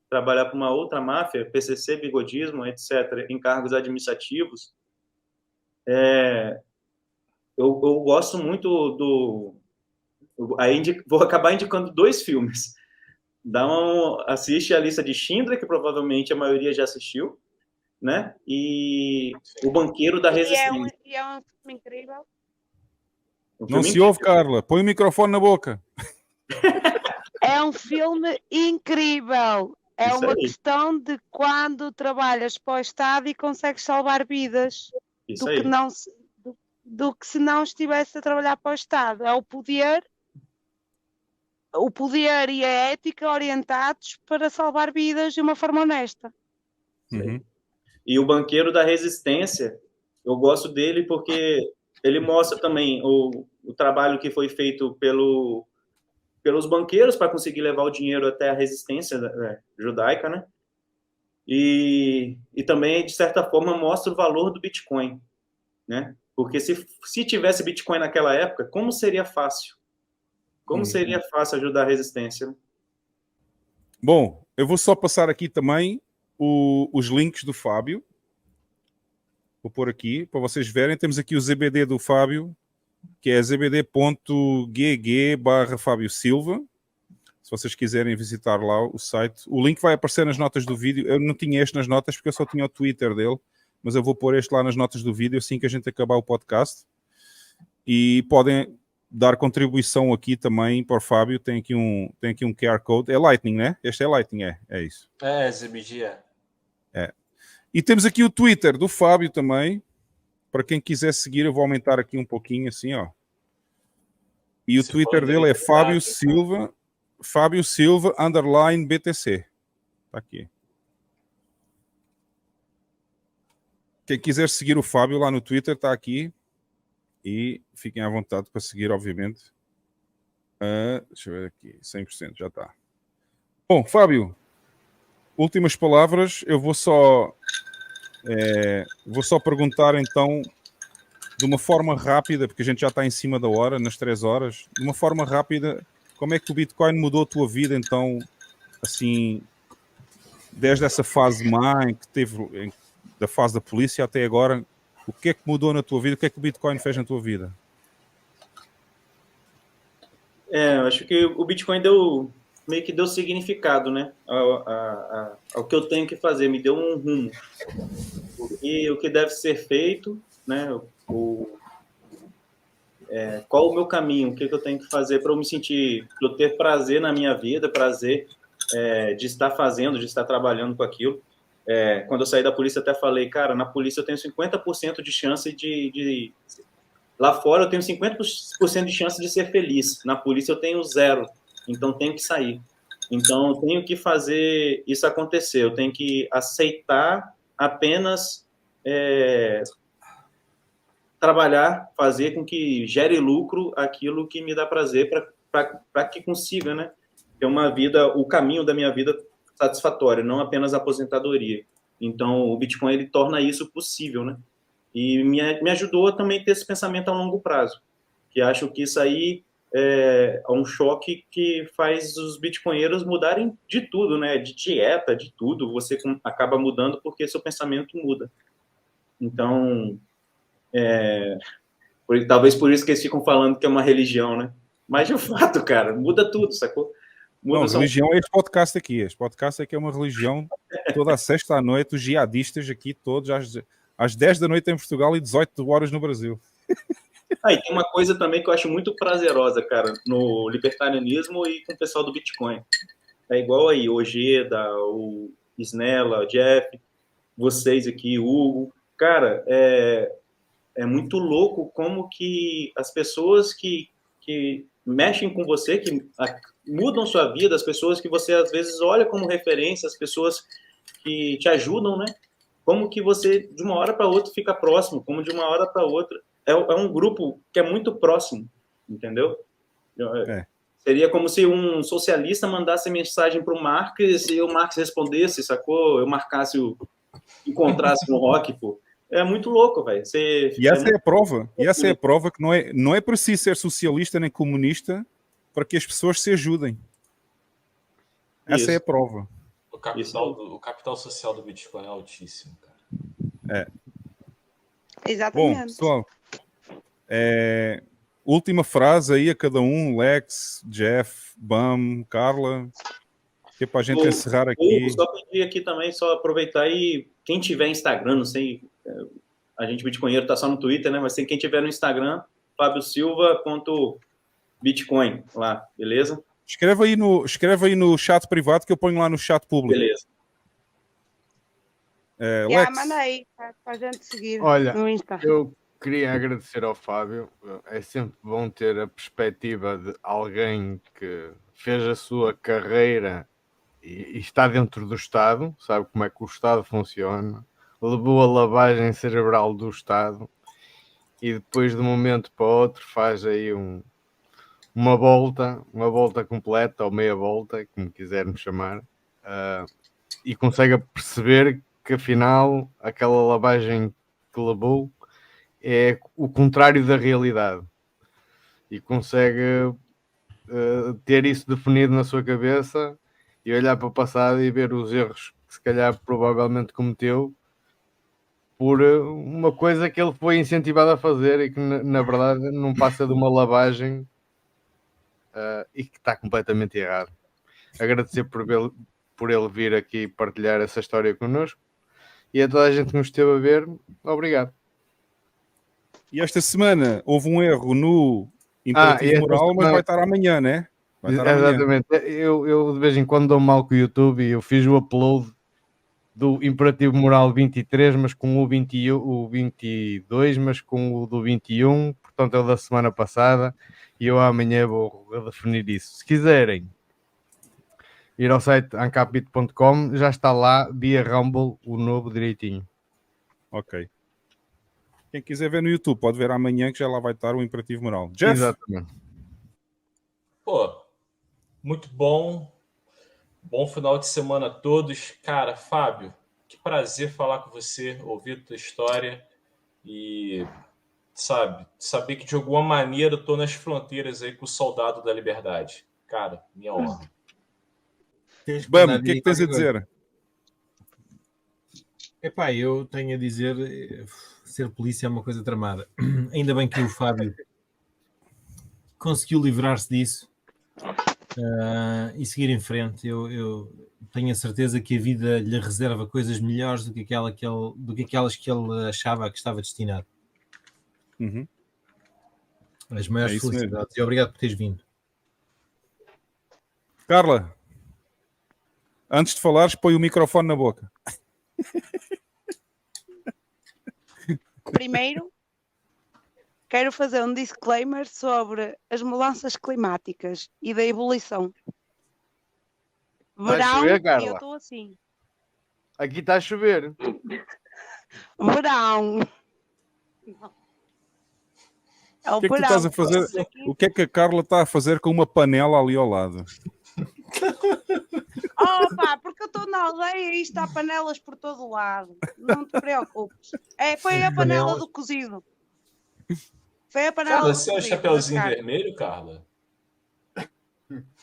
Trabalhar para uma outra máfia, PCC, bigodismo, etc., em cargos administrativos. Eu gosto muito vou acabar indicando 2 filmes. Assiste a Lista de Schindler, que provavelmente a maioria já assistiu, né? E O Banqueiro da Resistência. E é um filme incrível. Não se ouve, Carla. Põe o microfone na boca. É um filme incrível. É uma questão de quando trabalhas para o Estado e consegues salvar vidas do que se não estivesse a trabalhar para o Estado. É o poder e a ética orientados para salvar vidas de uma forma honesta. Uhum. E O Banqueiro da Resistência, eu gosto dele porque ele mostra também o trabalho que foi feito pelos banqueiros para conseguir levar o dinheiro até a resistência judaica, né? E também, de certa forma, mostra o valor do Bitcoin, né? Porque se tivesse Bitcoin naquela época, como seria fácil? Como seria fácil ajudar a resistência? Bom, eu vou só passar aqui também os links do Fábio. Vou pôr aqui para vocês verem. Temos aqui o ZBD do Fábio, que é zbd.gg/Fábio Silva. Se vocês quiserem visitar lá o site. O link vai aparecer nas notas do vídeo. Eu não tinha este nas notas porque eu só tinha o Twitter dele, mas eu vou pôr este lá nas notas do vídeo assim que a gente acabar o podcast. E podem dar contribuição aqui também para o Fábio. Tem aqui um QR Code. É Lightning, né? Este é Lightning, é isso. É, ZBG. É. E temos aqui o Twitter do Fábio também. Para quem quiser seguir, eu vou aumentar aqui um pouquinho, assim, ó. E o Twitter dele é Fábio Silva, _BTC. Está aqui. Quem quiser seguir o Fábio lá no Twitter, está aqui. E fiquem à vontade para seguir, obviamente. Deixa eu ver aqui. 100%, já está. Bom, Fábio, últimas palavras. Eu vou só perguntar, então, de uma forma rápida, porque a gente já está em cima da hora, nas 3 horas. De uma forma rápida, como é que o Bitcoin mudou a tua vida, então, assim, desde essa fase má em que teve, da fase da polícia até agora, o que é que mudou na tua vida? O que é que o Bitcoin fez na tua vida? Eu acho que o Bitcoin meio que deu significado, né, ao que eu tenho que fazer, me deu um rumo. E o que deve ser feito, né, qual o meu caminho, o que eu tenho que fazer para eu me sentir, para eu ter prazer na minha vida, prazer de estar fazendo, de estar trabalhando com aquilo. Quando eu saí da polícia, até falei, cara, na polícia eu tenho 50% de chance de... Lá fora eu tenho 50% de chance de ser feliz. Na polícia eu tenho 0. Então tenho que sair. Então eu tenho que fazer isso acontecer. Eu tenho que aceitar apenas trabalhar, fazer com que gere lucro aquilo que me dá prazer para que consiga, né, ter uma vida, o caminho da minha vida satisfatório, não apenas a aposentadoria. Então, o Bitcoin, ele torna isso possível, né? E me ajudou a também ter esse pensamento a longo prazo, que acho que isso aí é um choque que faz os bitcoinheiros mudarem de tudo, né? De dieta, de tudo, você acaba mudando porque seu pensamento muda. Então, talvez por isso que eles ficam falando que é uma religião, né? Mas, de fato, cara, muda tudo, sacou? Não, religião é este podcast aqui. Este podcast aqui é uma religião. Toda a sexta à noite, os jihadistas aqui, todos às 10 da noite em Portugal e 18 horas no Brasil. E tem uma coisa também que eu acho muito prazerosa, cara, no libertarianismo e com o pessoal do Bitcoin. É igual aí, o Ojeda, o Snella, o Jeff, vocês aqui, o Hugo. Cara, é muito louco como que as pessoas que mexem com você, que mudam sua vida, as pessoas que você às vezes olha como referência, as pessoas que te ajudam, né? Como que você, de uma hora para outra, fica próximo, como de uma hora para outra. É um grupo que é muito próximo, entendeu? Seria como se um socialista mandasse mensagem para o Marx e o Marx respondesse, sacou? Eu marcasse encontrasse no rock, pô. É muito louco, velho. E essa é a prova. E essa é a prova que não é preciso ser socialista nem comunista para que as pessoas se ajudem. Essa é a prova. O capital social do Bitcoin é altíssimo, cara. Exatamente. Bom, pessoal, última frase aí a cada um, Lex, Jeff, Bam, Carla, que é para a gente encerrar aqui. Só pedir aqui também, só aproveitar e quem tiver Instagram, não sei, a gente bitcoinheiro tá só no Twitter, né? Mas quem tiver no Instagram, fabiosilva.bitcoin lá, beleza? Escreve aí no chat privado que eu ponho lá no chat público. Beleza. Lex. Manda aí para a gente seguir. Olha, no Insta. Eu queria agradecer ao Fábio. É sempre bom ter a perspectiva de alguém que fez a sua carreira e está dentro do Estado, sabe como é que o Estado funciona, levou a lavagem cerebral do Estado e depois de um momento para o outro faz aí uma volta completa ou meia volta, como quisermos chamar, e consegue perceber que afinal aquela lavagem que levou é o contrário da realidade e consegue ter isso definido na sua cabeça e olhar para o passado e ver os erros que se calhar provavelmente cometeu por uma coisa que ele foi incentivado a fazer e que na verdade não passa de uma lavagem e que está completamente errado. Agradecer por ele vir aqui partilhar essa história connosco e a toda a gente que nos esteve a ver, obrigado. E esta semana houve um erro no Imperativo Moral, mas vai estar amanhã, né? Vai estar amanhã. Exatamente. Eu de vez em quando dou mal com o YouTube e eu fiz o upload do Imperativo Moral 23, mas com o 21, o 22, mas com o do 21, portanto é o da semana passada, e eu amanhã vou redefinir isso. Se quiserem ir ao site ancapit.com, já está lá, via Rumble, o novo direitinho. Ok. Quem quiser ver no YouTube, pode ver amanhã, que já lá vai estar o Imperativo Moral. Jeff? Exatamente. Pô, muito bom. Bom final de semana a todos. Cara, Fábio, que prazer falar com você, ouvir tua história e, saber que de alguma maneira eu tô nas fronteiras aí com o soldado da liberdade. Cara, minha honra. Bam, o que é que tens a dizer? Epá, eu tenho a dizer, ser polícia é uma coisa tramada. Ainda bem que o Fábio conseguiu livrar-se disso e seguir em frente. Eu tenho a certeza que a vida lhe reserva coisas melhores do que aquelas que ele achava que estava destinado. Uhum. As maiores felicidades. E obrigado por teres vindo. Carla, antes de falares, põe o microfone na boca. Primeiro, quero fazer um disclaimer sobre as mudanças climáticas e da ebulição. Está a Verão, chover, Carla? e eu estou assim. Aqui está a chover. Verão. É O que é que tu estás a fazer? O que é que a Carla está a fazer com uma panela ali ao lado? Opa, porque eu estou na aldeia e está panelas por todo o lado. Não te preocupes. Foi a panela do cozido. Foi a panela Carla, do você é o cozido. chapeuzinho vermelho, Carla?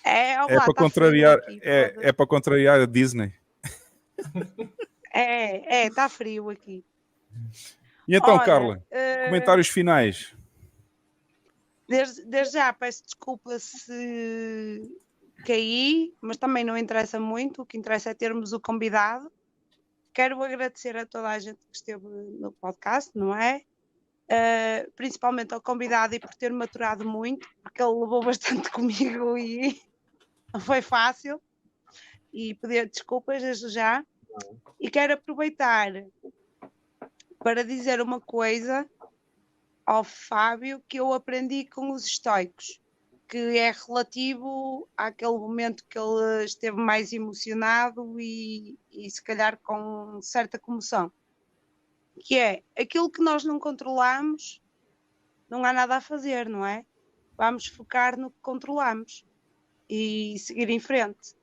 É para contrariar, é para contrariar a Disney. Está frio aqui. E então, Olha, Carla, comentários finais. Desde já peço desculpa se caí, mas também não interessa muito. O que interessa é termos o convidado. Quero agradecer a toda a gente que esteve no podcast, não é? Principalmente ao convidado e por ter maturado muito, porque ele levou bastante comigo e não foi fácil. E pedir desculpas desde já. E quero aproveitar para dizer uma coisa ao Fábio que eu aprendi com os estoicos, que é relativo àquele momento que ele esteve mais emocionado e se calhar com certa comoção, que é aquilo que nós não controlamos, não há nada a fazer, não é? Vamos focar no que controlamos e seguir em frente.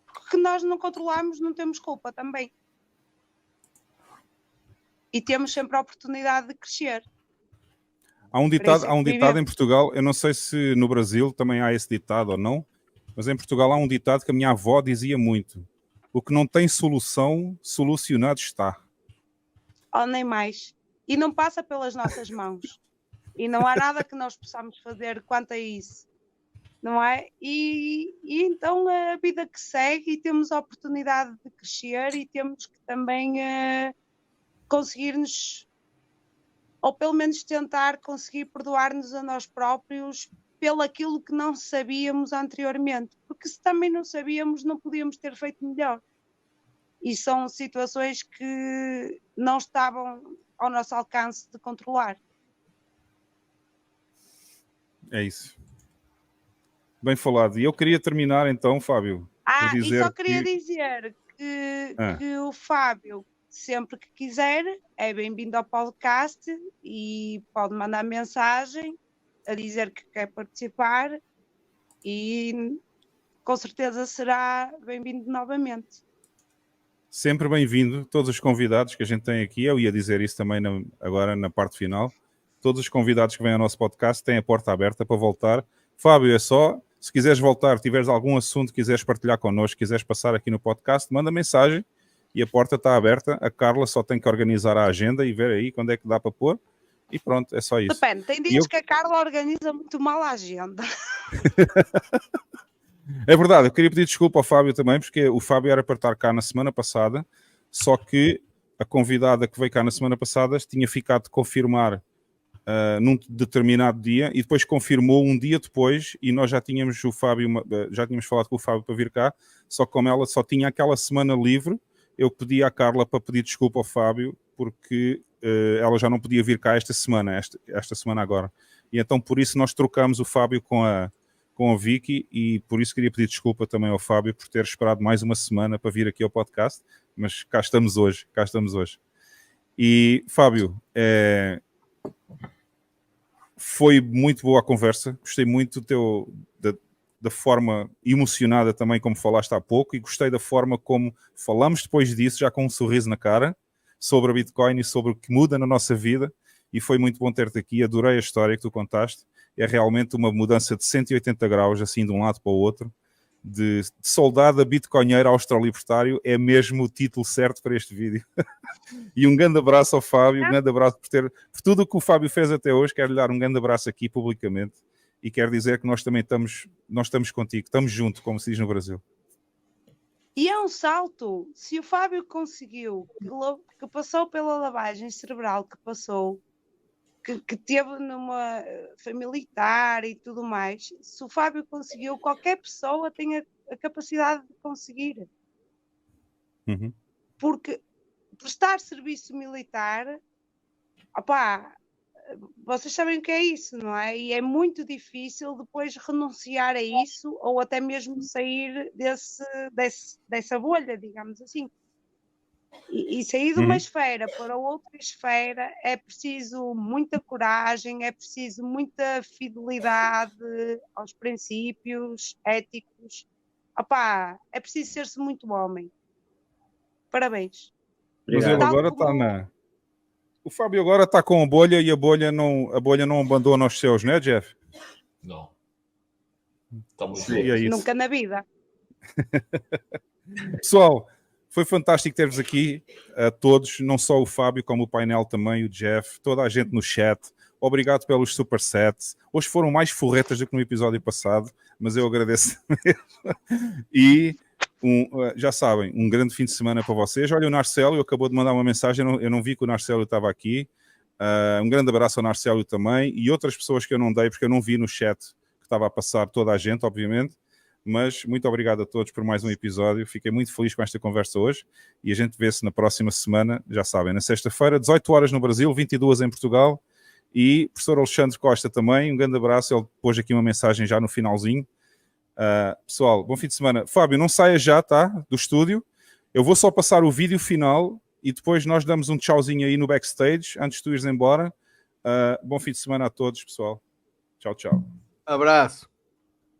Porque nós não controlamos, não temos culpa também. E temos sempre a oportunidade de crescer. Há um ditado em Portugal, eu não sei se no Brasil também há esse ditado ou não, mas em Portugal há um ditado que a minha avó dizia muito: o que não tem solução, solucionado está. Ou nem mais. E não passa pelas nossas mãos. E não há nada que nós possamos fazer quanto a isso. Não é? E então a vida que segue e temos a oportunidade de crescer e temos que também conseguir-nos, ou pelo menos tentar conseguir perdoar-nos a nós próprios pelo aquilo que não sabíamos anteriormente, porque se também não sabíamos, não podíamos ter feito melhor. E são situações que não estavam ao nosso alcance de controlar. É isso. Bem falado. E eu queria terminar então, Fábio, por dizer e só queria dizer que o Fábio, sempre que quiser, é bem-vindo ao podcast e pode mandar mensagem a dizer que quer participar e com certeza será bem-vindo novamente. Sempre bem-vindo, todos os convidados que a gente tem aqui, eu ia dizer isso também agora na parte final, todos os convidados que vêm ao nosso podcast têm a porta aberta para voltar. Fábio, é só, se quiseres voltar, tiveres algum assunto, quiseres partilhar connosco, quiseres passar aqui no podcast, manda mensagem e a porta está aberta. A Carla só tem que organizar a agenda e ver aí quando é que dá para pôr e pronto, é só isso. Depende, tem dias que a Carla organiza muito mal a agenda. É verdade, eu queria pedir desculpa ao Fábio também, porque o Fábio era para estar cá na semana passada, só que a convidada que veio cá na semana passada tinha ficado de confirmar num determinado dia e depois confirmou um dia depois e nós já tínhamos falado com o Fábio para vir cá, só que como ela só tinha aquela semana livre, eu pedi à Carla para pedir desculpa ao Fábio porque ela já não podia vir cá esta semana agora. E então por isso nós trocamos o Fábio com a Vicky e por isso queria pedir desculpa também ao Fábio por ter esperado mais uma semana para vir aqui ao podcast, mas cá estamos hoje. E Fábio, foi muito boa a conversa, gostei muito da forma emocionada também como falaste há pouco e gostei da forma como falamos depois disso, já com um sorriso na cara, sobre a Bitcoin e sobre o que muda na nossa vida, e foi muito bom ter-te aqui, adorei a história que tu contaste, é realmente uma mudança de 180 graus, assim de um lado para o outro, de soldado a bitcoinheiro austro-libertário, é mesmo o título certo para este vídeo. E um grande abraço ao Fábio, um grande abraço por tudo o que o Fábio fez até hoje, quero lhe dar um grande abraço aqui publicamente, e quero dizer que nós também estamos contigo, estamos juntos, como se diz no Brasil. E é um salto. Se o Fábio conseguiu, que passou pela lavagem cerebral que passou, que teve numa militar e tudo mais, se o Fábio conseguiu, qualquer pessoa tem a capacidade de conseguir. Uhum. Porque prestar serviço militar, opá, vocês sabem o que é isso, não é? E é muito difícil depois renunciar a isso ou até mesmo sair dessa bolha, digamos assim. E sair de uma esfera para outra esfera é preciso muita coragem, é preciso muita fidelidade aos princípios éticos. Opá, é preciso ser-se muito homem. Parabéns. Mas ele agora está O Fábio agora está com a bolha e a bolha não abandona os seus, não é, Jeff? Não. Estamos E é isso. Nunca na vida. Pessoal, foi fantástico ter-vos aqui, a todos, não só o Fábio, como o painel também, o Jeff, toda a gente no chat. Obrigado pelos supersets. Hoje foram mais forretas do que no episódio passado, mas eu agradeço mesmo. E já sabem, um grande fim de semana para vocês. Olha, o Narcélio acabou de mandar uma mensagem, eu não vi que o Narcélio estava aqui. Um grande abraço ao Narcélio também e outras pessoas que eu não dei, porque eu não vi no chat que estava a passar toda a gente, obviamente. Mas muito obrigado a todos por mais um episódio. Fiquei muito feliz com esta conversa hoje e a gente vê-se na próxima semana, já sabem, na sexta-feira, 18 horas no Brasil, 22 em Portugal. E professor Alexandre Costa também, um grande abraço. Ele pôs aqui uma mensagem já no finalzinho. Pessoal, bom fim de semana. Fábio, não saia já, tá? Do estúdio. Eu vou só passar o vídeo final e depois nós damos um tchauzinho aí no backstage antes de tu ires embora. Bom fim de semana a todos, pessoal. Tchau, tchau. Abraço.